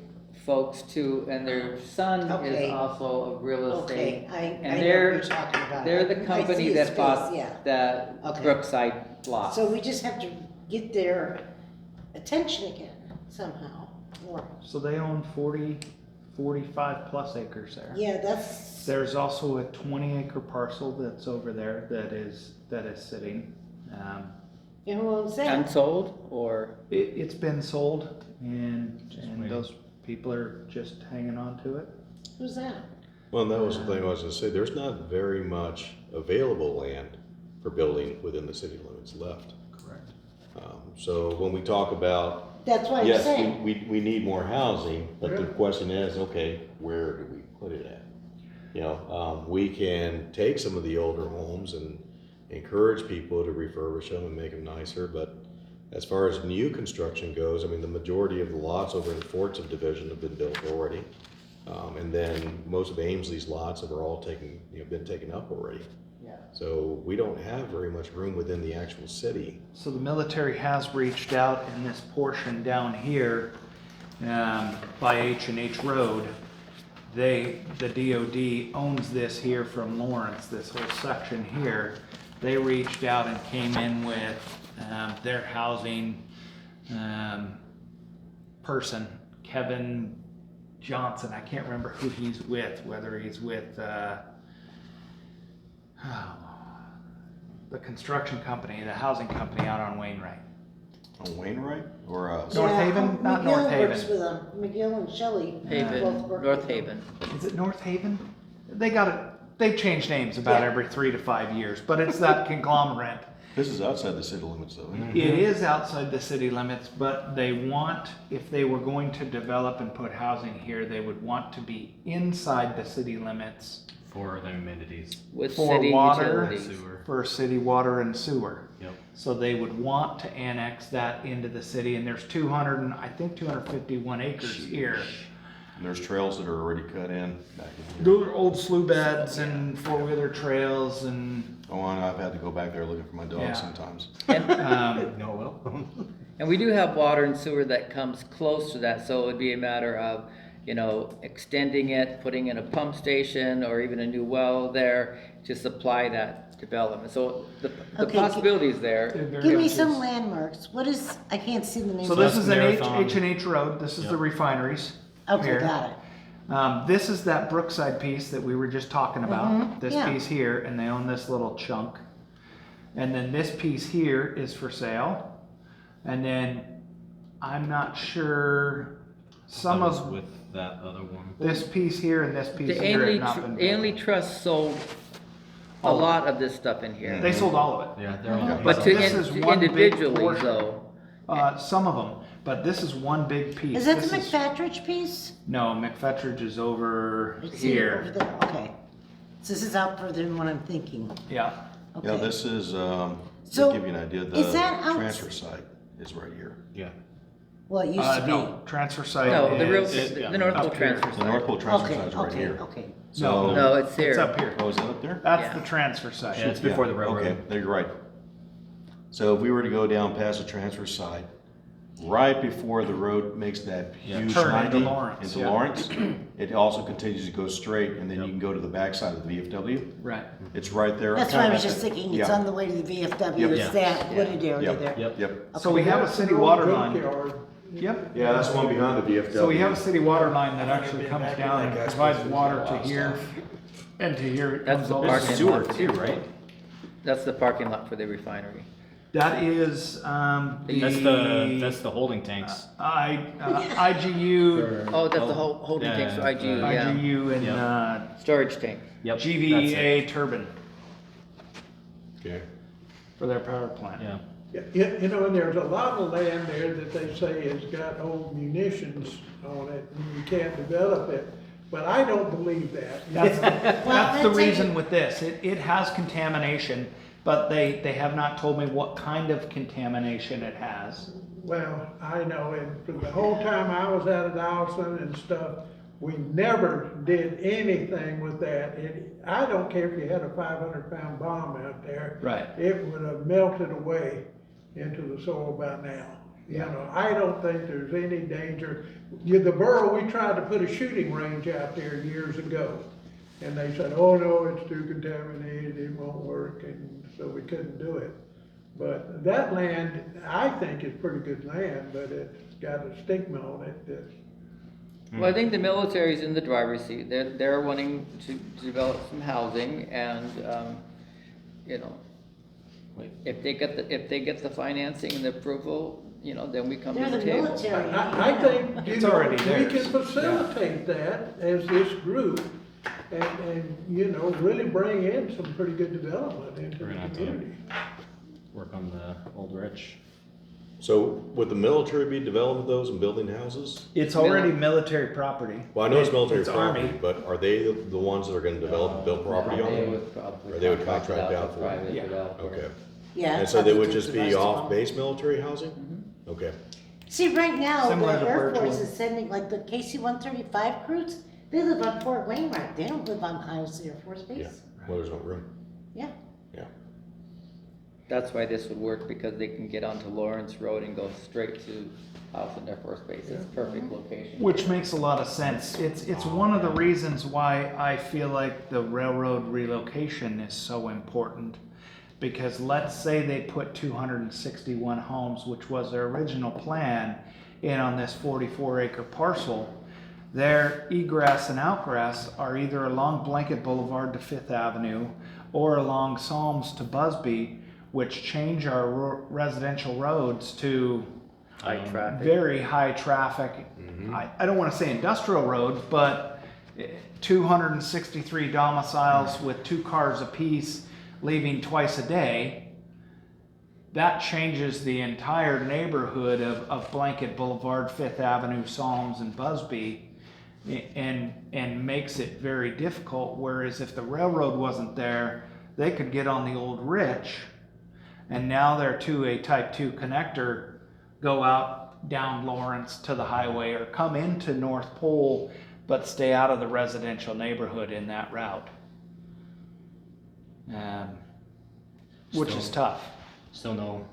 folks too, and their son Okay. is also a real estate. Okay, I And know what they're- you're talking about. They're I the see company his that face, bought yeah. that Okay. Brookside lot. So we just have to get their attention again somehow, or, So they own 45 plus acres there. yeah, that's, There's also a 20-acre parcel that's over there that is sitting. you know who owns that? Unsold or It's been sold, and waiting. those people are just hanging on to it. Who's that? Well, and that was the thing I was gonna say, there's not very much available land for building within the city limits left. Correct. So when we talk about, That's what I'm yes, saying. we need more housing, but the Yeah. question is, okay, where do we put it at? You know, we can take some of the older homes and encourage people to refurbish them and make them nicer, but as far as new construction goes, I mean, the majority of the lots over in Forts of Division have been built already. And then most of Amesley's lots have all been taken up already. yeah. So we don't have very much room within the actual city. So the military has reached out in this portion down here, by H&H Road. The DOD owns this here from Lawrence, this whole section here. They reached out and came in with, their housing, person, Kevin Johnson. I can't remember who he's with, whether he's with, the construction company, the housing company out on Wainwright. On Wainwright or North Haven? Not North McGill works Haven. with them. McGill and Shelley. Haven, both work North with them. Haven. Is it North Haven? They got it. They change names about Yeah. every 3 to 5 years, but it's that conglomerate. This is outside the city limits though, isn't it? It is outside the city limits, but they want, if they were going to develop and put housing here, they would want to be inside the city limits For the amenities, With For city water. utilities. sewer. for city water and sewer. Yep. So they would want to annex that into the city, and there's 251 acres here. And there's trails that are already cut in back in here. Those are old slough beds and four-wheeler trails and, Oh, and I've had to go back there looking for my dog Yeah. sometimes. And, No, well. and we do have water and sewer that comes close to that, so it would be a matter of, extending it, putting in a pump station or even a new well there to supply that development. So the Okay, possibility is there. Give me some landmarks. What is, I can't see the name. so of this it. is an Marathon. H&H Road, this is the refineries. Okay, here. got it. This is that Brookside piece that we were just talking about, this yeah. piece here, and they own this little chunk. And then this piece here is for sale. And then, I'm not sure, some That was of with that other one. this piece here and this piece The here Ainley, have not been Ainley built. Trust sold a All of lot of this stuff in here. They sold all of it. Yeah, they're all. But to This is one big individually portion. though, Some of them, but this is one big piece. Is that the This McFatridge piece? No, McFetridge is over It's over here. there, okay. So this is out further than what I'm thinking. Yeah. Okay. Yeah, this is, So, to give you an idea, is that the out- transfer site is right here. Yeah. Well, it used to be. No, transfer site No, the real, is the North Pole up here. transfer The North site. Pole transfer Okay, site is right okay, here. okay. So, No, it's It's there. up here. oh, is that up there? That's Yeah. the transfer site. Yeah, it's before the railroad. Okay, there you're right. So if we were to go down past the transfer site, right before the road makes that huge Turn into 90 Lawrence, into yeah. Lawrence, it also continues to go straight, and then you can go to the backside of the VFW. Right. It's right there. That's why I kind was of just at the- thinking, it's yeah. on the way to the VFW, Yep. it's that wooded area Yep. there. Yep. Yep. So we have a That's city an old water line. junkyard. Yep. Yeah, that's the one behind the VFW. So we have a city water line that actually comes down and provides water to here and to here. It That's comes the all There's parking sewer lot. too, right? That's the parking lot for the refinery. That is, That's the holding tanks. IGU, Oh, that's the whole holding Yeah, tanks for IGU, yeah. IGU and, Yep. Storage tank. Yep. GVA turbine Okay. for their power plant. Yeah. You know, and there's a lot of land there that they say has got old munitions on it, and you can't develop it, but I don't believe that. That's the that's reason it. with this. It has contamination, but they have not told me what kind of contamination it has. Well, I know, and for the whole time I was out at Allison and stuff, we never did anything with that. I don't care if you had a 500-pound bomb out there. Right. It would have melted away into the soil by now. You know, I don't think there's any danger. The borough, we tried to put a shooting range out there years ago. And they said, oh no, it's too contaminated, it won't work, and so we couldn't do it. But that land, I think is pretty good land, but it's got a stigma on it that, Well, I think the military's in the driver's seat. They're wanting to develop some housing and, you know, if they get the financing and the approval, you know, then we come to They're the the table. military. I think, you It's know, already we theirs. can facilitate that as this group and, you know, really bring in some pretty good development into We're the gonna have to- community. Work on the Old Rich. So would the military be developing those and building houses? It's already military property. Well, I know it's military It's property, Army. but are they the ones that are gonna develop and build property on They it? would probably Or they would contract contract it out to for it? private Yeah. developer. Okay. Yeah. And that's so how they do would the just be rest of them. off-base military housing? Okay. See, right now, Similar the to Air Birchwood. Force is sending, like the KC-135 crews, they live on Fort Wainwright, they don't live on Hiles Air Force Yeah. Base. Well, there's no room. Yeah. Yeah. That's why this would work, because they can get onto Lawrence Road and go straight to Housing Air Force Base. It's a perfect location. Which makes a lot of sense. It's one of the reasons why I feel like the railroad relocation is so important. Because let's say they put 261 homes, which was their original plan, in on this 44-acre parcel. Their egress and outgress are either along Blanket Boulevard to Fifth Avenue or along Psalms to Busby, which change our residential roads to High traffic. very high traffic. I don't want to say industrial roads, but 263 domiciles with 2 cars apiece leaving twice a day. That changes the entire neighborhood of Blanket Boulevard, Fifth Avenue, Psalms, and Busby, and makes it very difficult. Whereas if the railroad wasn't there, they could get on the Old Rich, and now they're to a Type 2 connector, go out down Lawrence to the highway or come into North Pole, but stay out of the residential neighborhood in that route. Which is tough. Still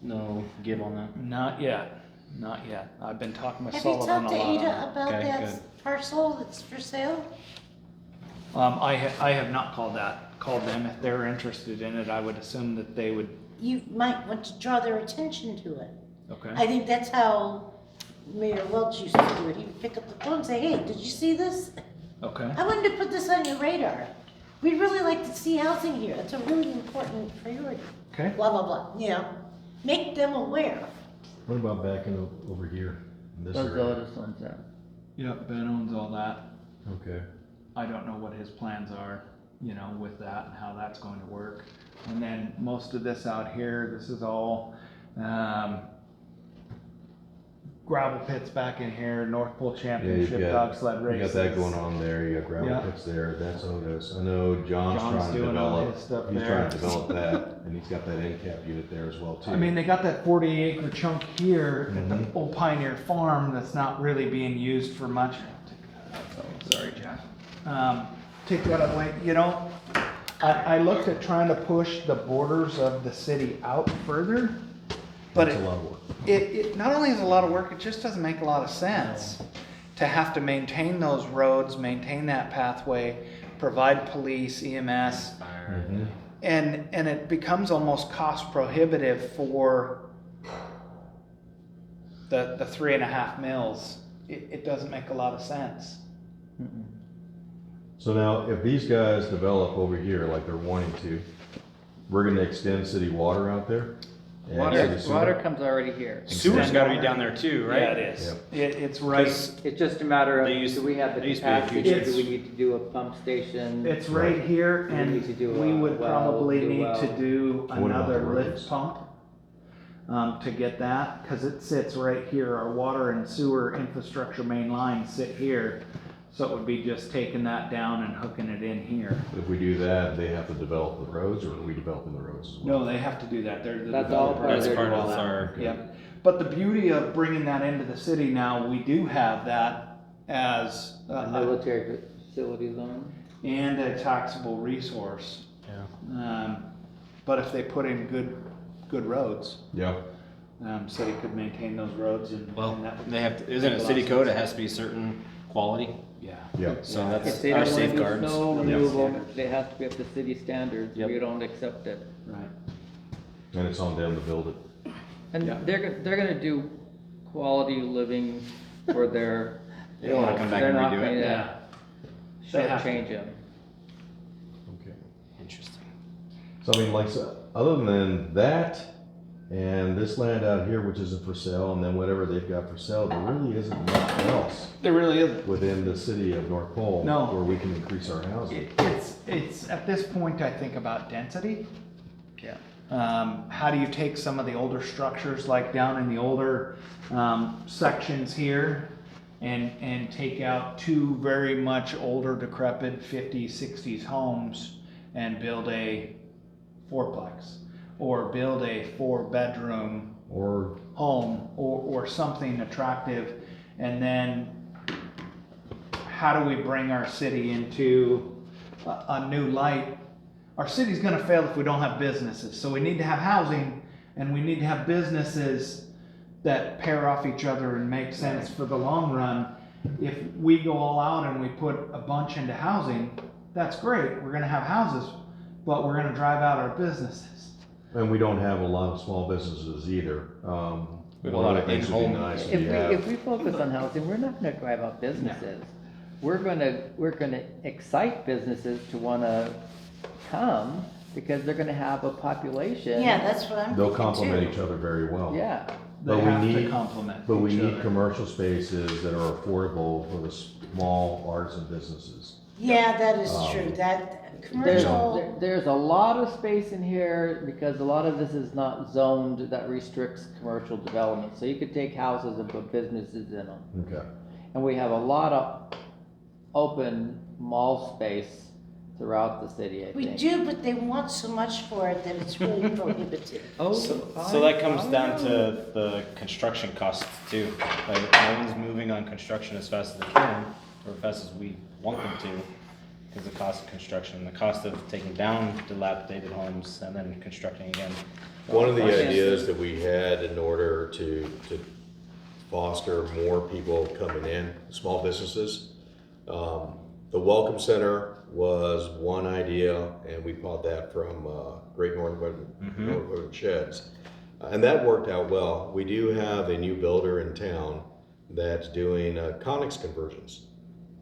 no give on that. Not yet. Not yet. I've been talking with Have you Sullivan talked a to lot on Ada it. about Okay, that good. parcel that's for sale? I have not called them. If they're interested in it, I would assume that they would. You might want to draw their attention to it. Okay. I think that's how Mayor Welch used to do it. He would pick up the phone and say, hey, did you see this? Okay. I wanted to put this on your radar. We'd really like to see housing here. It's a really important priority. Okay. Blah, blah, blah, you know, make them aware. What about back in over here? In this Those area? Otis ones, yeah. Yep, Ben owns all that. Okay. I don't know what his plans are, you know, with that and how that's going to work. And then most of this out here, this is all gravel pits back in here, North Pole Yeah, Championship dog sled you races. got that going on there, you got gravel Yeah. pits there, that's Otis. I know John's John's trying to doing all develop, his stuff he's there. trying to develop that, and he's got that end cap unit there as well too. I mean, they got that 40-acre chunk here at the old Pioneer Farm that's not really being used for much. Sorry, John. Take that away. You know, I looked at trying to push the borders of the city out further, but That's a lot of work. it not only is a lot of work, it just doesn't make a lot of sense to have to maintain those roads, maintain that pathway, provide police, EMS, Mhm. and it becomes almost cost prohibitive for the 3.5 mils. It doesn't make a lot of sense. So now, if these guys develop over here like they're wanting to, we're gonna extend city water out there? and Water, city sewer? water comes already here. Sewer's gotta be down there too, right? Yeah, it is. It's right. It's just a matter of, They used- do we have the they used to be a capacity, huge- do we need to do a pump station? It's right here, We and need to do we a would well, probably do need to well. do What about another the lift roads? pump to get that, cause it sits right here. Our water and sewer infrastructure main lines sit here. So it would be just taking that down and hooking it in here. If we do that, they have to develop the roads, or are we developing the roads as well? No, they have to do that. They're the That's all developer. part of That's their part of development. our, Yep. But the beauty of bringing that into the city now, we do have that as A military facility zone. and a taxable resource. yeah. But if they put in good roads, Yeah, city could maintain those roads and. Well, and that would they have, to isn't make it a lot city of code, it sense. has to be certain quality, Yeah. yeah. so If that's they our don't wanna do safeguards. snow Yep. removal, they have to be up to city standards, Yep. we don't accept it. Right. And it's on them to build it. And Yeah. they're gonna do quality living for their. They don't wanna come back they're and not redo it. gonna They have to. shortchange them. Okay. Interesting. So I mean, like, so, other than that, and this land out here, which isn't for sale, and then whatever they've got for sale, there really isn't much else There really isn't. within the city of North Pole No. where we can increase our housing. It's, at this point, I think about density. Yeah. How do you take some of the older structures, like down in the older, sections here, and take out two very much older decrepit 50s, 60s homes and build a fourplex, or build a 4-bedroom Or, home, or something attractive, and then how do we bring our city into a new light? Our city's gonna fail if we don't have businesses, so we need to have housing, and we need to have businesses that pair off each other and make sense for the long run. If we go all out and we put a bunch into housing, that's great, we're gonna have houses, but we're gonna drive out our businesses. and we don't have a lot of small businesses either. We have a One lot of of the things would be in-home- nice If if we, you have. if we focus on housing, we're not gonna drive out businesses. We're gonna excite businesses to wanna come, because they're gonna have a population. Yeah, that's what I'm They'll thinking complement too. each other very well. Yeah, But They we have to need- complement But we each need other. commercial spaces that are affordable for the small artisan businesses. Yeah, that is Um, true, that there's, commercial, there's a lot of space in here, because a lot of this is not zoned that restricts commercial development, so you could take houses and put businesses in them. Okay. And we have a lot of open mall space throughout the city, I we think. do, but they want so much for it that it's really prohibitive. Oh, So that comes down to the construction costs too. Like, no one's moving on construction as fast as they can, or as fast as we want them to, because the cost of construction, the cost of taking down dilapidated homes and then constructing again. One of the Okay. ideas that we had in order to foster more people coming in, small businesses, the Welcome Center was one idea, and we bought that from Great Northwood Sheds. And that worked out well. We do have a new builder in town that's doing Conex conversions.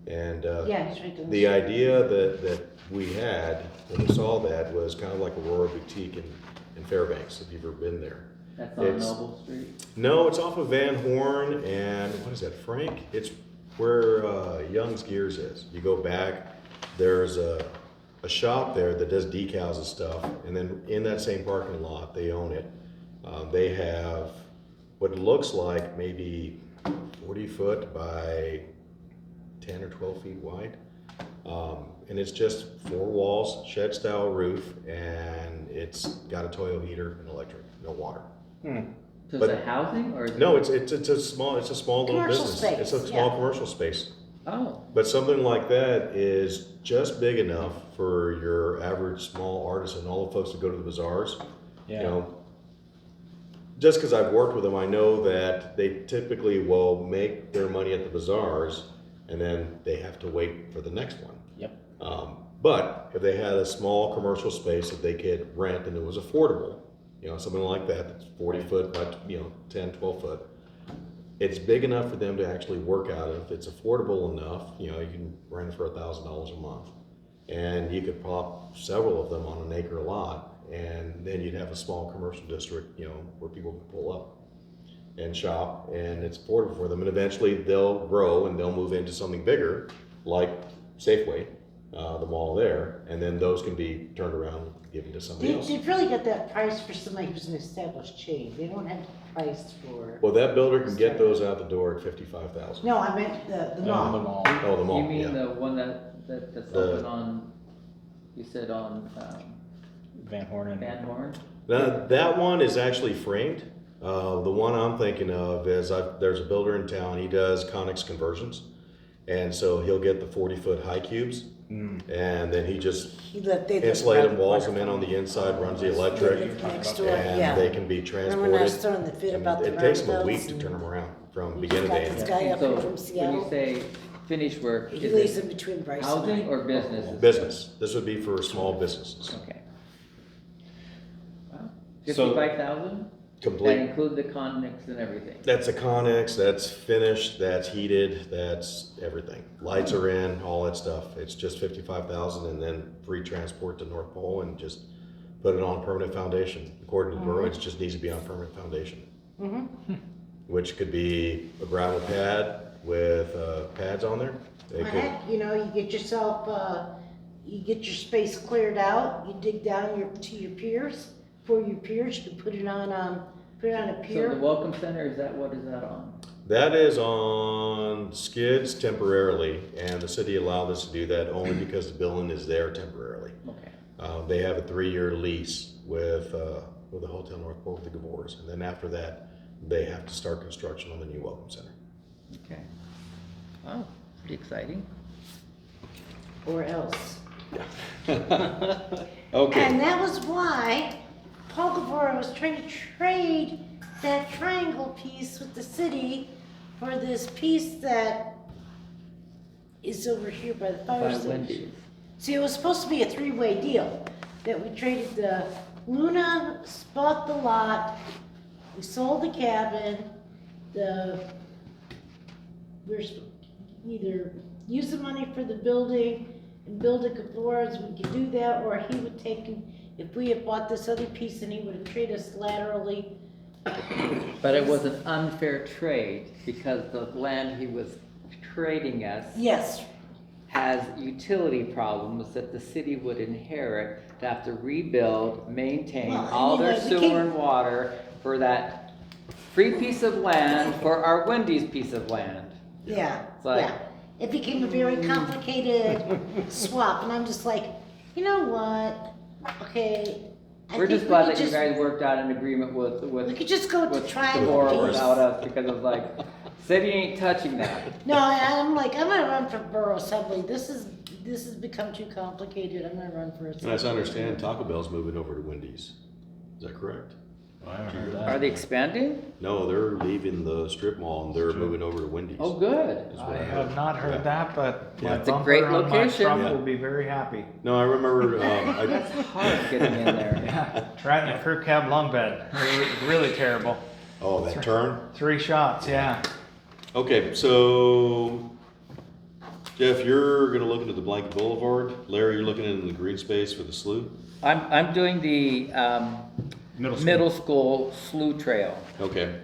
And Yeah, he's right doing the idea that we had when we saw that was kind of like Aurora Boutique in Fairbanks, if you've ever been there. That's on It's- Noble Street. No, it's off of Van Horn and, what is that, Frank? It's where Young's Gears is. You go back, there's a shop there that does decals and stuff, and then in that same parking lot, they own it. They have what looks like maybe 40 foot by 10 or 12 feet wide. And it's just 4 walls, shed style roof, and it's got a Toyo heater and electric, no water. So is But- it housing or? Is No, it- it's a small little Commercial business. space, It's a small yeah. commercial space. Oh, But something like that is just big enough for your average small artisan, all the folks that go to the bazaars. You Yeah. know, just because I've worked with them, I know that they typically will make their money at the bazaars, and then they have to wait for the next one. Yep. But if they had a small commercial space that they could rent and it was affordable, you know, something like that, that's 40 foot by, 10, 12 foot, it's big enough for them to actually work out of. It's affordable enough, you can rent it for $1,000 a month. And you could pop several of them on an acre lot, and then you'd have a small commercial district, where people can pull up and shop, and it's affordable for them. And eventually they'll grow and they'll move into something bigger, like Safeway, the mall there, and then those can be turned around and given to somebody else. They've really got that price for somebody who's an established chain. They don't have the price for, Well, that builder can get those out the door at $55,000. no, I meant the mall. Oh, the mall, you mean yeah. the one that's The- open on, you said on, Van Horn and. Van Horn? Now, that one is actually framed. The one I'm thinking of is there's a builder in town. He does Conex conversions, and so he'll get the 40-foot high cubes, and then he just They insulated walls them in on the inside, runs the electric, Next door, and yeah. they can be Remember when I was transported. throwing the fit And about the it takes them a roundabouts week to and turn them around from we beginning to just got end. this guy up So, here from when Seattle. you say finished work, He is lives it in between Bryce and housing I. or businesses? Business. This would be for small businesses. Okay. Wow, So- 55,000? That Complete. include the Connex and everything? That's a Connex, that's finished, that's heated, that's everything. Lights are in, all that stuff. It's just 55,000 and then free transport to North Pole and just put it on permanent foundation. According to the borough, it just needs to be on permanent foundation. Which could be a gravel pad with pads on there. They Well, could, heck, you get yourself, you get your space cleared out, you dig down to your piers, for your piers, you put it on a So the pier. Welcome Center, what is that on? that is on skids temporarily, and the city allowed us to do that only because the building is there temporarily. Okay. They have a 3-year lease with the Hotel North Pole with the Gavors, and then after that, they have to start construction on the new Welcome Center. Okay. Wow, pretty exciting. Or else. Okay. And that was why Paul Gavora was trying to trade that triangle piece with the city for this piece that is over here by the fire By station. Wendy's. See, it was supposed to be a 3-way deal, that we traded the Luna, bought the lot, we sold the cabin, we're either use the money for the building and build a Gavura's, we could do that, or he would take, if we had bought this other piece and he would have traded us laterally. But it was an unfair trade because the land he was trading us Yes, has utility problems that the city would inherit to have to rebuild, maintain Well, all their anyway, we sewer can- and water for that free piece of land for our Wendy's piece of land. yeah, It's like- yeah. It became a very complicated swap, and I'm just like, you know what, okay. I We're think just we glad could that you just- guys worked out an agreement with We could just go with the with triangle Gavora piece. without us because it was like, city ain't touching that. No, I'm like, I'm gonna run for borough assembly. This has become too complicated. I'm gonna run for And assembly. as I understand, Taco Bell's moving over to Wendy's. Is that correct? I haven't heard that. Are they expanding? No, they're leaving the strip mall and they're moving over to Wendy's. Oh, good. is what I heard. have not heard Yeah. that, but Yeah. my It's a bumper great on my location. truck Yeah. will be very happy. No, I remember, That's hard getting in there. Yeah, tried in a crew cab lung bed. Really terrible. oh, that turn? 3 shots, yeah. Okay, so Jeff, you're gonna look into the Blanket Boulevard. Larry, you're looking into the green space for the slough? I'm doing the middle school slough trail. Okay.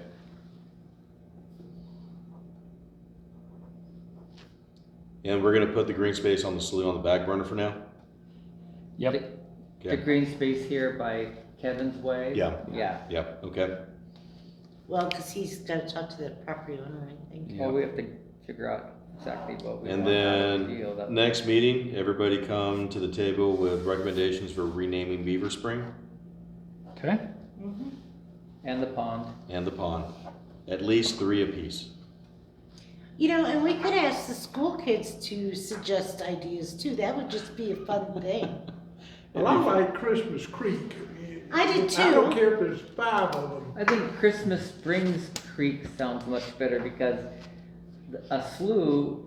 And we're gonna put the green space on the slough on the back burner for now? Yep. The Okay. green space here by Kevin's Way. Yeah. Yeah. Yep, okay. Well, cause he's gotta talk to that property owner, I think. Well, we have to figure out exactly what we And want out of the deal. then, That- next meeting, everybody come to the table with recommendations for renaming Beaver Spring Okay. And the pond. and the pond. At least 3 apiece. You know, and we could ask the school kids to suggest ideas too, that would just be a fun thing. Well, I like Christmas Creek. I did I don't too. care if there's 5 of them. I think Christmas Springs Creek sounds much better because a slough,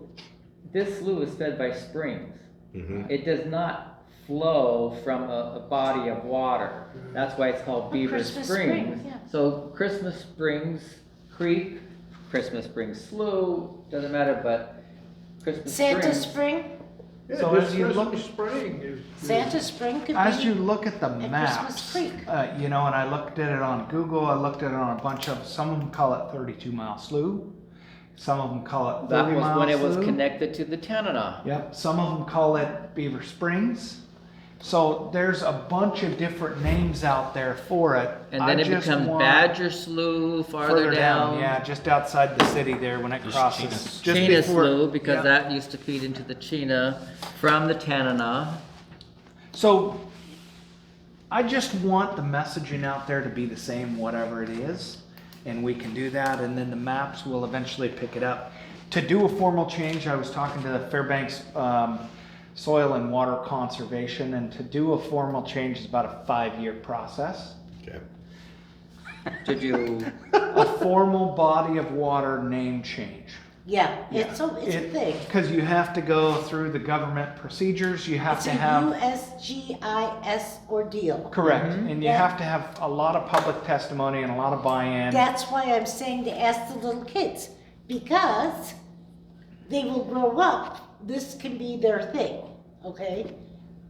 this slough is fed by springs. Mhm. It does not flow from a body of water. That's why it's called Beaver Christmas Springs. Springs, yeah. So Christmas Springs Creek, Christmas Springs Slough, doesn't matter, but Christmas Santa Springs. Spring, Yeah, So just as you look- Christmas Spring is. Santa Spring could be. As you look at the Christmas maps, Creek. you know, and I looked at it on Google, I looked at it on a bunch of, some of them call it 32-mile slough. Some of them call it That 30-mile was when it was slough. connected to the Tanana. Yep, some of them call it Beaver Springs. So there's a bunch of different names out there for it. And I then it just becomes want- Badger Slough farther down. Yeah, just outside the city there when it crosses. just Chena before- Slough, because yeah. that used to feed into the Chena from the Tanana. So I just want the messaging out there to be the same, whatever it is, and we can do that, and then the maps will eventually pick it up. To do a formal change, I was talking to the Fairbanks Soil and Water Conservation, and to do a formal change is about a 5-year process. Okay. Did you, A formal body of water name change. Yeah, it's a thing. Because you have to go through the government procedures, you have It's to a have. USGIS ordeal. Correct, and you Yeah. have to have a lot of public testimony and a lot of buy-in. That's why I'm saying to ask the little kids, because they will grow up, this can be their thing, okay?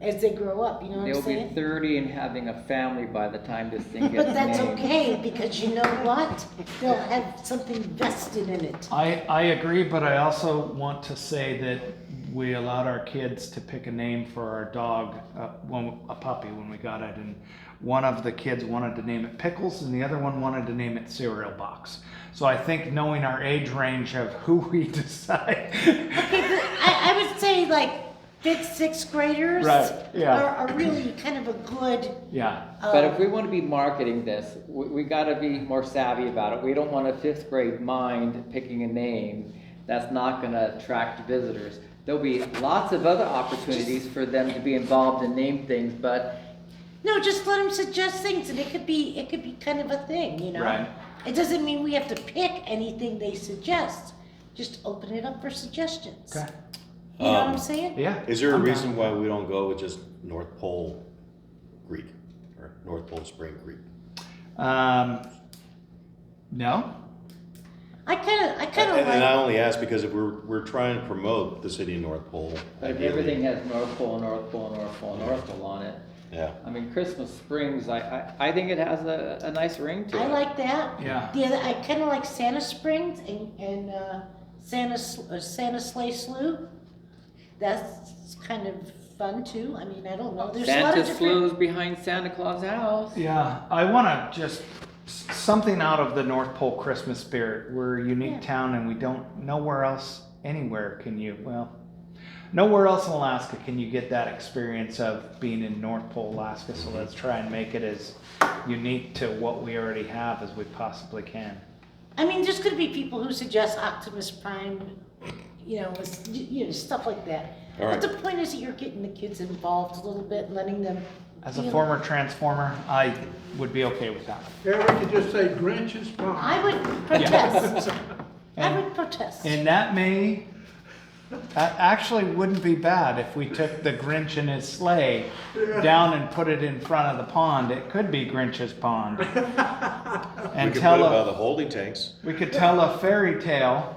As they grow up, you know what I'm they'll be saying? 30 and having a family by the time this thing gets But that's named. okay, because you know what? They'll have something vested in it. I agree, but I also want to say that we allowed our kids to pick a name for our dog, a puppy when we got it, and one of the kids wanted to name it Pickles, and the other one wanted to name it Cereal Box. So I think knowing our age range of who we decide. Okay, but I would say like 5th, 6th graders Right, yeah. are really kind of a good, Yeah, But if we want to be marketing this, we got to be more savvy about it. We don't want a 5th grade mind picking a name that's not going to attract visitors. There'll be lots of other opportunities for them to be involved and name things, but no, just let them suggest things and it could be kind of a thing, you know? Right. It doesn't mean we have to pick anything they suggest, just open it up for suggestions. okay, You know what I'm saying? yeah. Is there a I'm down. reason why we don't go with just North Pole Creek or North Pole Spring Creek? No? I kind of And I like, only ask because if we're trying to promote the city of North Pole. but if ideally. everything has North Pole, North Pole, North Pole, North Pole on it. Yeah. I mean, Christmas Springs, I think it has a nice ring to it. I like that. Yeah. The other, I kind of like Santa Springs and Santa Sleigh Slough. That's kind of fun too. I mean, I don't know. There's a lot Santa of different. Slough's behind Santa Claus house. Yeah, I want to just something out of the North Pole Christmas spirit. We're a unique Yeah. town, and we don't nowhere else anywhere can you nowhere else in Alaska can you get that experience of being in North Pole Alaska. So let's try and make it as unique to what we already have as we possibly can. I mean, there's going to be people who suggest Optimus Prime, stuff like that. All right. But the point is that you're getting the kids involved a little bit, and letting them. As a feel- former transformer, I would be okay with that. Yeah, we could just say Grinch's Pond. I would protest. I would protest. And that actually wouldn't be bad if we took the Grinch and his sleigh down and put it in front of the pond. It could be Grinch's pond. We And could tell put it by a, the holding tanks. we could tell a fairy tale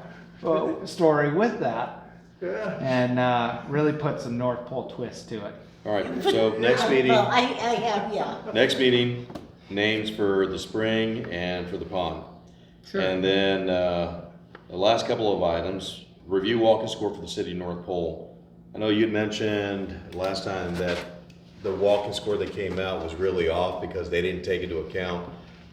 story with that Yeah. and really put some North Pole twist to it. All right, so next meeting, Well, I have, yeah. next meeting, names for the spring and for the pond. Sure. And then, the last couple of items, review walking score for the city of North Pole. I know you'd mentioned last time that the walking score that came out was really off because they didn't take into account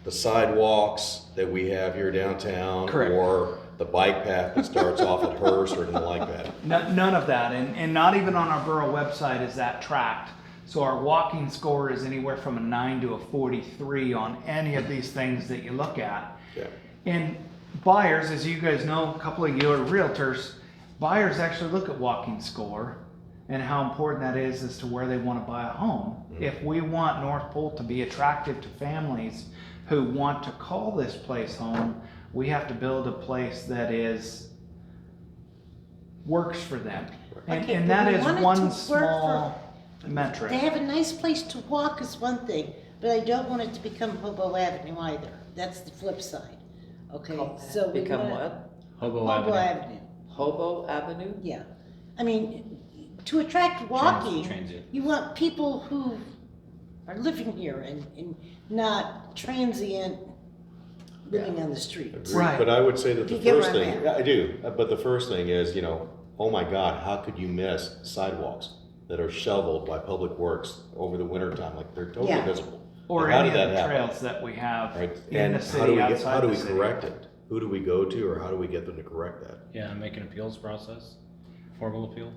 the sidewalks that we have here downtown. Correct. Or the bike path that starts off at Hearst or anything like that. None of that, and not even on our borough website is that tracked. So our walking score is anywhere from a 9 to a 43 on any of these things that you look at. Yeah. And buyers, as you guys know, a couple of you are realtors, buyers actually look at walking score and how important that is as to where they want to buy a home. If we want North Pole to be attractive to families who want to call this place home, we have to build a place that works for them. Okay, And but that we is want it one to work small To metric. have a nice place to walk is one thing, but I don't want it to become Hobo Avenue either. That's the flip side. Okay, so we Become want what? Hobo Hobo Avenue. Avenue. Hobo Avenue? Yeah, I mean, to attract walking, Transient. you want people who are living here and not transient living on the street. Agreed. Right. But I would say that Do the you get first where I'm thing, at? yeah, I do, but the first thing is, oh my God, how could you miss sidewalks that are shoveled by Public Works over the winter time? Like, they're totally Yeah. visible. Or Like, how any did of that the happen? trails that we have Right? in And the how city, do we outside how do the we city. correct it? Who do we go to, or how do we get them to correct that? Yeah, make an appeals process, formal appeal.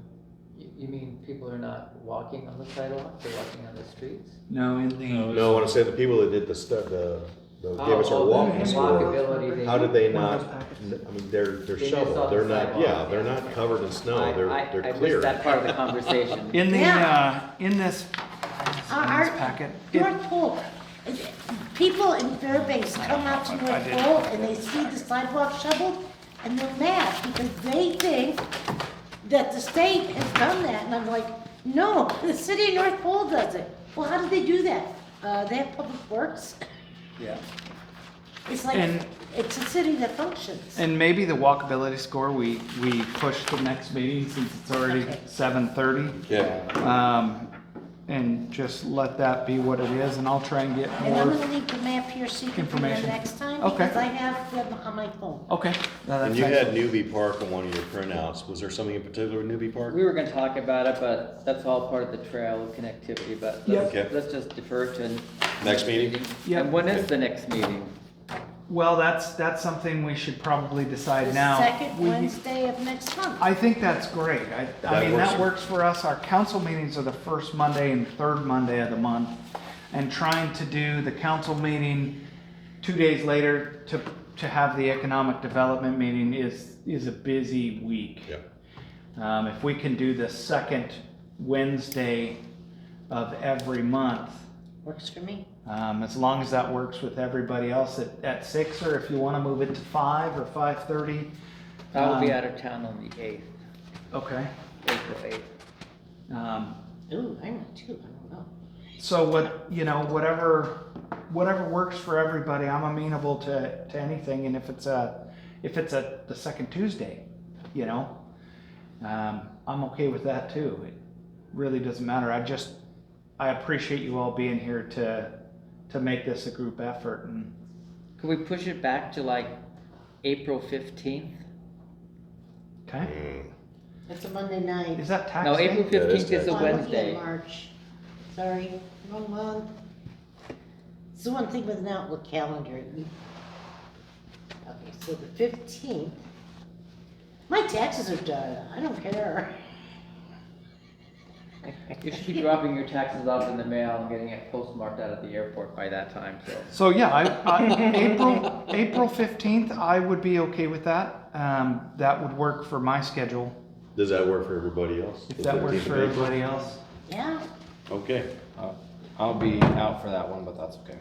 You mean people are not walking on the sidewalk, they're walking on the streets? No, in the, No, I want to say the people that did the stuff, gave us our walking score. Walkability. How did they One not? of those packets. I mean, they're They missed shoveled. all the They're not. sidewalk, Yeah, they're yeah. not covered in snow. I They're clear. missed that part of the conversation. in the, Yeah. in this Our- packet. North Pole, people in Fairbanks come out to North Pole and they see the sidewalk shoveled and they're mad because they think that the state has done that. And I'm like, no, the city of North Pole does it. Well, how do they do that? They have public works. Yeah. It's like, And- it's a city that functions. And maybe the walkability score, we push to the next meeting since it's already Okay. 7:30. Yeah. And just let that be what it is, and I'll try and get And I'm more. gonna leave the map here so you can bring it information. next time Okay. because I have them on my phone. Okay. No, that's And you had excellent. Newbie Park on one of your printouts. Was there something in particular with Newbie Park? We were gonna talk about it, but that's all part of the trail connectivity, but Yep. Okay. let's just defer to. Next meeting? Yep. And when is the next meeting? Well, that's something we should probably decide The now. second We- Wednesday of next month. I think that's great. I mean, works. that works for us. Our council meetings are the first Monday and third Monday of the month. And trying to do the council meeting 2 days later to have the economic development meeting is a busy week. Yeah. If we can do the second Wednesday of every month, Works for me. as long as that works with everybody else at 6, or if you want to move it to 5 or 5:30. I will be Um, out of town on the 8th, Okay. April 8th. Ooh, I know too, I don't know. So whatever works for everybody, I'm amenable to anything, and if it's the second Tuesday, I'm okay with that too. It really doesn't matter. I appreciate you all being here to make this a group effort, and Could we push it back to like April 15th? okay. It's a Monday night. Is that tax No, day? April 15th is a Oh, I'm looking at Wednesday. March. Sorry, wrong month. It's the one thing with an Outlook calendar. Okay, so the 15th. My taxes are done, I don't care. You should be dropping your taxes off in the mail and getting it postmarked out at the airport by that time, so. So yeah, April 15th, I would be okay with that. That would work for my schedule. Does that work for everybody else? If The that works 15th for of April? everybody else. Yeah, Okay. I'll be out for that one, but that's okay.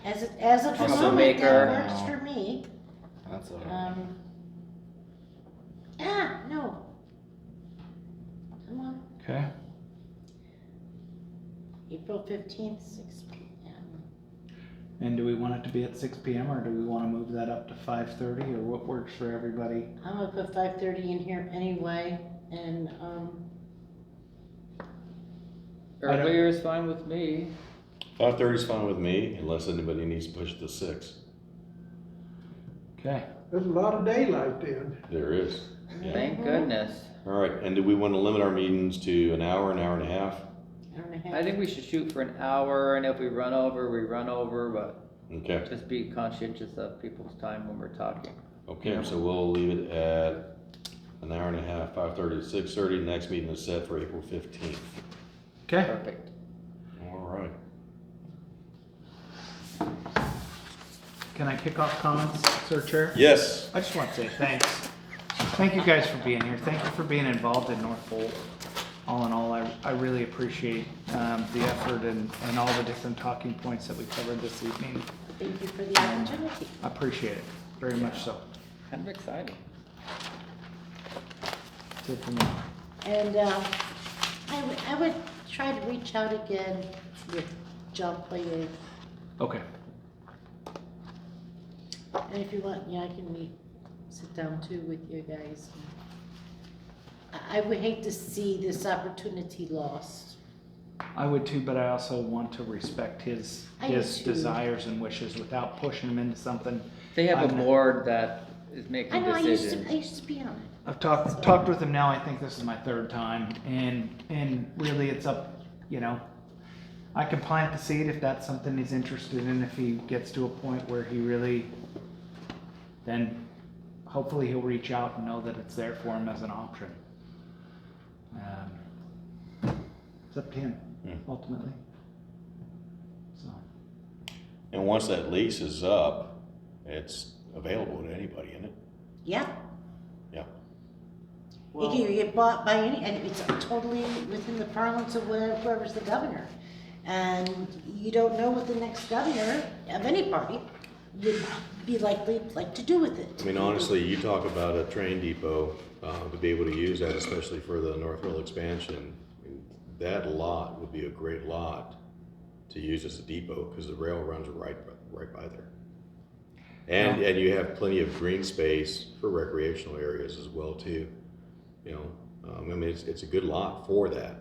as of the Muscle moment, maker. that works for me. That's all right. No. Come on, Okay. April 15th, 6 p.m. And do we want it to be at 6 p.m. or do we want to move that up to 5:30, or what works for everybody? I'm gonna put 5:30 in here anyway, and, Earlier is fine with me. 5:30 is fine with me, unless anybody needs to push it to 6. Okay. There's a lot of daylight then. There is. Yeah. Thank goodness. All right, and do we want to limit our meetings to an hour and a half? hour and a half. I think we should shoot for an hour, and if we run over, we run over, but Okay, Just be conscientious of people's time when we're talking. okay, so we'll leave it at an hour and a half, 5:30 to 6:30. Next meeting is set for April 15th. Okay, Perfect. All right. can I kick off comments, Sir Chair? Yes. I just want to say thanks. Thank you guys for being here. Thank you for being involved in North Pole. All in all, I really appreciate the effort and all the different talking points that we covered this evening. Thank you for the opportunity. I appreciate it, very much so. Kind of exciting. That's it for me. And I would try to reach out again with John Poirier. Okay, And if you want, yeah, I can sit down too with you guys. I would hate to see this opportunity lost. I would too, but I also want to respect his I do too. desires and wishes without pushing him into something. They have a I'm- board that is I making know, I decisions. used to be on it. I've talked with him now. I think this is my third time, and really, it's up. You know, I can plant the seed if that's something he's interested in. If he gets to a point where he really, then hopefully he'll reach out and know that it's there for him as an option. It's up to him ultimately. So And once that lease is up, it's available to anybody, isn't it? Yeah, Yeah. it can get bought by any, and it's totally within the parlance of whoever's the governor. And you don't know what the next governor of any party would be likely like to do with it. I mean, honestly, you talk about a train depot, to be able to use that, especially for the Northville expansion. I mean, that lot would be a great lot to use as a depot, because the rail runs right by there. And you have plenty of green space for recreational areas as well too. You know, I mean, it's a good lot for that.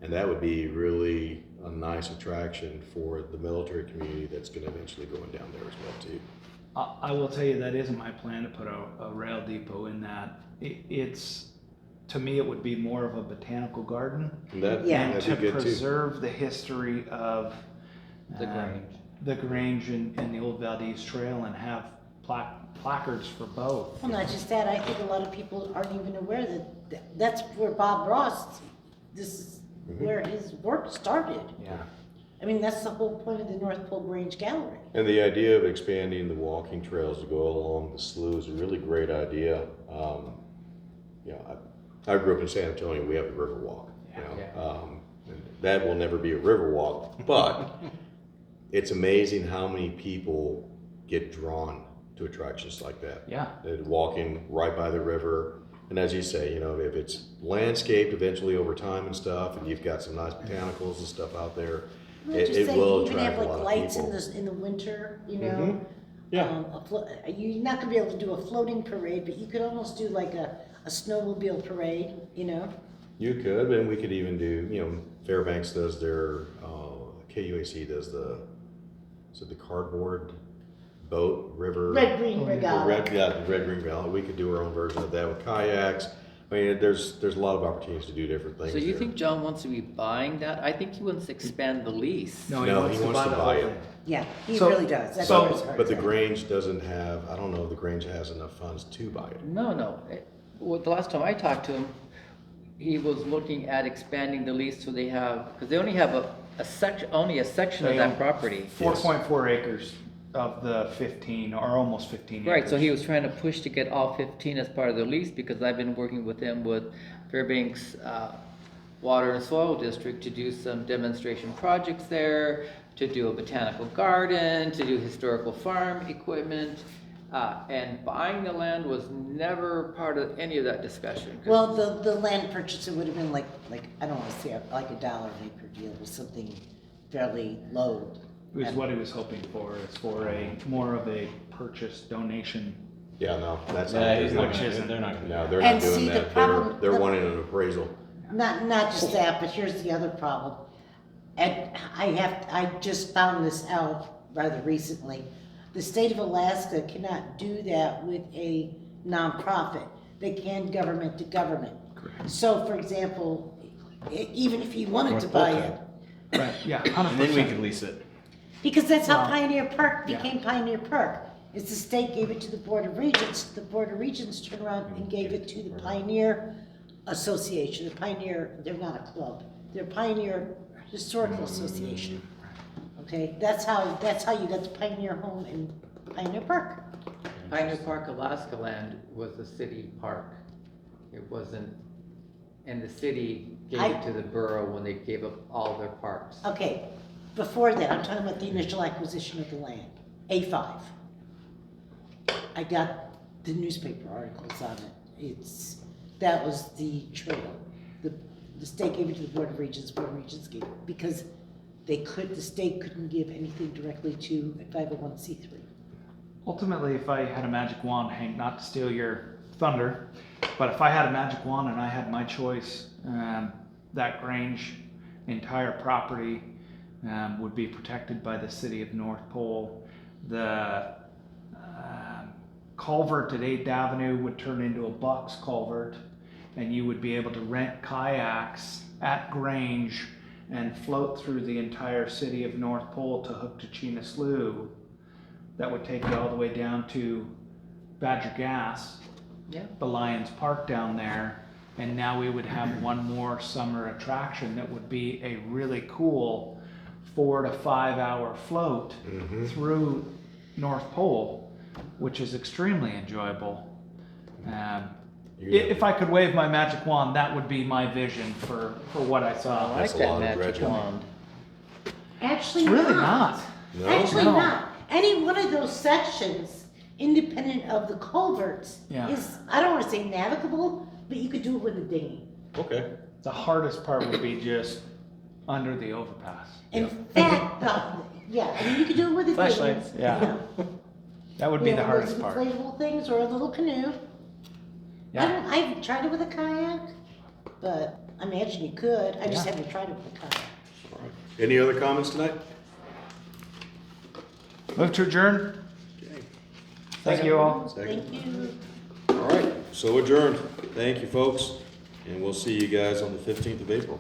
And that would be really a nice attraction for the military community that's gonna eventually go in down there as well too. I will tell you that isn't my plan to put a rail depot in that. It's, to me, it would be more of a botanical garden. And that, Yeah. that'd To be good too. preserve the history of The Grange. the Grange and the Old Valdez Trail and have placards for both. Well, not just that, I think a lot of people aren't even aware that that's where Bob Ross, this is where his work started. Yeah. I mean, that's the whole point of the North Pole Grange Gallery. And the idea of expanding the walking trails to go along the slough is a really great idea. You know, I grew up in San Antonio, we have the Riverwalk. You know, and that will never be a Riverwalk, but it's amazing how many people get drawn to attractions like that. Yeah. They're walking right by the river. And as you say, you know, if it's landscaped eventually over time and stuff, and you've got some nice botanicals and stuff out there, Well, it, just it say will you even have attract a like lot of lights people. in the winter, you know. Mhm. Yeah. You're not gonna be able to do a floating parade, but you could almost do like a snowmobile parade, you know. You could, and we could even do, you know, Fairbanks does their, KUAC does is it the cardboard boat river? Red Green The Regatta. the Red Green Valley. We could do our own version of that with kayaks. I mean, there's a lot of opportunities to do different things. So you there. think John wants to be buying that? I think he wants to expand the lease. No, No, he wants to the buy whole it. thing. Yeah, he So- really does. That's so- what his heart's But the at. Grange doesn't have, I don't know if the Grange has enough funds to buy it. No. Well, the last time I talked to him, he was looking at expanding the lease so they have, because they only have a section of They that own property. 4.4 acres of the 15, or almost 15 acres. Right, so he was trying to push to get all 15 as part of the lease, because I've been working with him with Fairbanks Water and Soil District to do some demonstration projects there, to do a botanical garden, to do historical farm equipment, and buying the land was never part of any of that discussion. 'Cause- Well, the land purchase, it would have been like, I don't wanna say like $1 an acre deal, it was something fairly low. It was what he was hoping for. It's for more of a purchase donation. Yeah, no, that's not. Yeah, they're he's not not gonna- gonna, they're not gonna. No, they're And not doing see, the that. problem- They're the- wanting an appraisal. Not just that, but here's the other problem. And I just found this out rather recently. The state of Alaska cannot do that with a nonprofit. They can government to government. So for example, even if you wanted to buy it, Right, yeah, 100%. And then we could lease it. Because that's how Well, Pioneer Park yeah. became Pioneer Park. It's the state gave it to the Board of Regents, the Board of Regents turned around and gave it to the Pioneer Association, the Pioneer, they're not a club, they're Pioneer Historical Association. Okay, that's how you got the Pioneer Home in Pioneer Park. Pioneer Park, Alaska Land was a city park. It wasn't, and the city gave it to the borough when they gave up all their parks. Okay, before that, I'm talking about the initial acquisition of the land, A5. I got the newspaper articles on it. That was the trail. The state gave it to the Board of Regents, Board of Regents gave it, because the state couldn't give anything directly to a 501c3. Ultimately, if I had a magic wand, Hank, not to steal your thunder, but if I had a magic wand and I had my choice, that Grange entire property would be protected by the city of North Pole. The culvert at 8th Avenue would turn into a box culvert, and you would be able to rent kayaks at Grange and float through the entire city of North Pole to hook to Chena Slough. That would take you all the way down to Badger Gas, Yeah. the Lions Park down there, and now we would have one more summer attraction that would be a really cool 4 to 5 hour float through North Pole, which is extremely enjoyable. If I could wave my magic wand, that would be my vision for what I I saw. like That's a that lot of magic dredging. wand. Actually It's really not. No? Actually No. not. Any one of those sections, independent of the culverts, Yeah. is, I don't wanna say navigable, but you could do it with a dinghy. Okay. The hardest part would be just under the overpass. In fact, yeah, I mean, you could do it with a dinghy. Flashlights, yeah. you know. That would be You the know, hardest those part. inflatable things or a little canoe. Yeah. I've tried it with a kayak, but I imagine you could. I just Yeah. haven't tried it with a kayak. All right. Any other comments tonight? Move to adjourn. Okay. Thank you all. Second. Thank you. All right, so adjourned. Thank you, folks, and we'll see you guys on the 15th of April.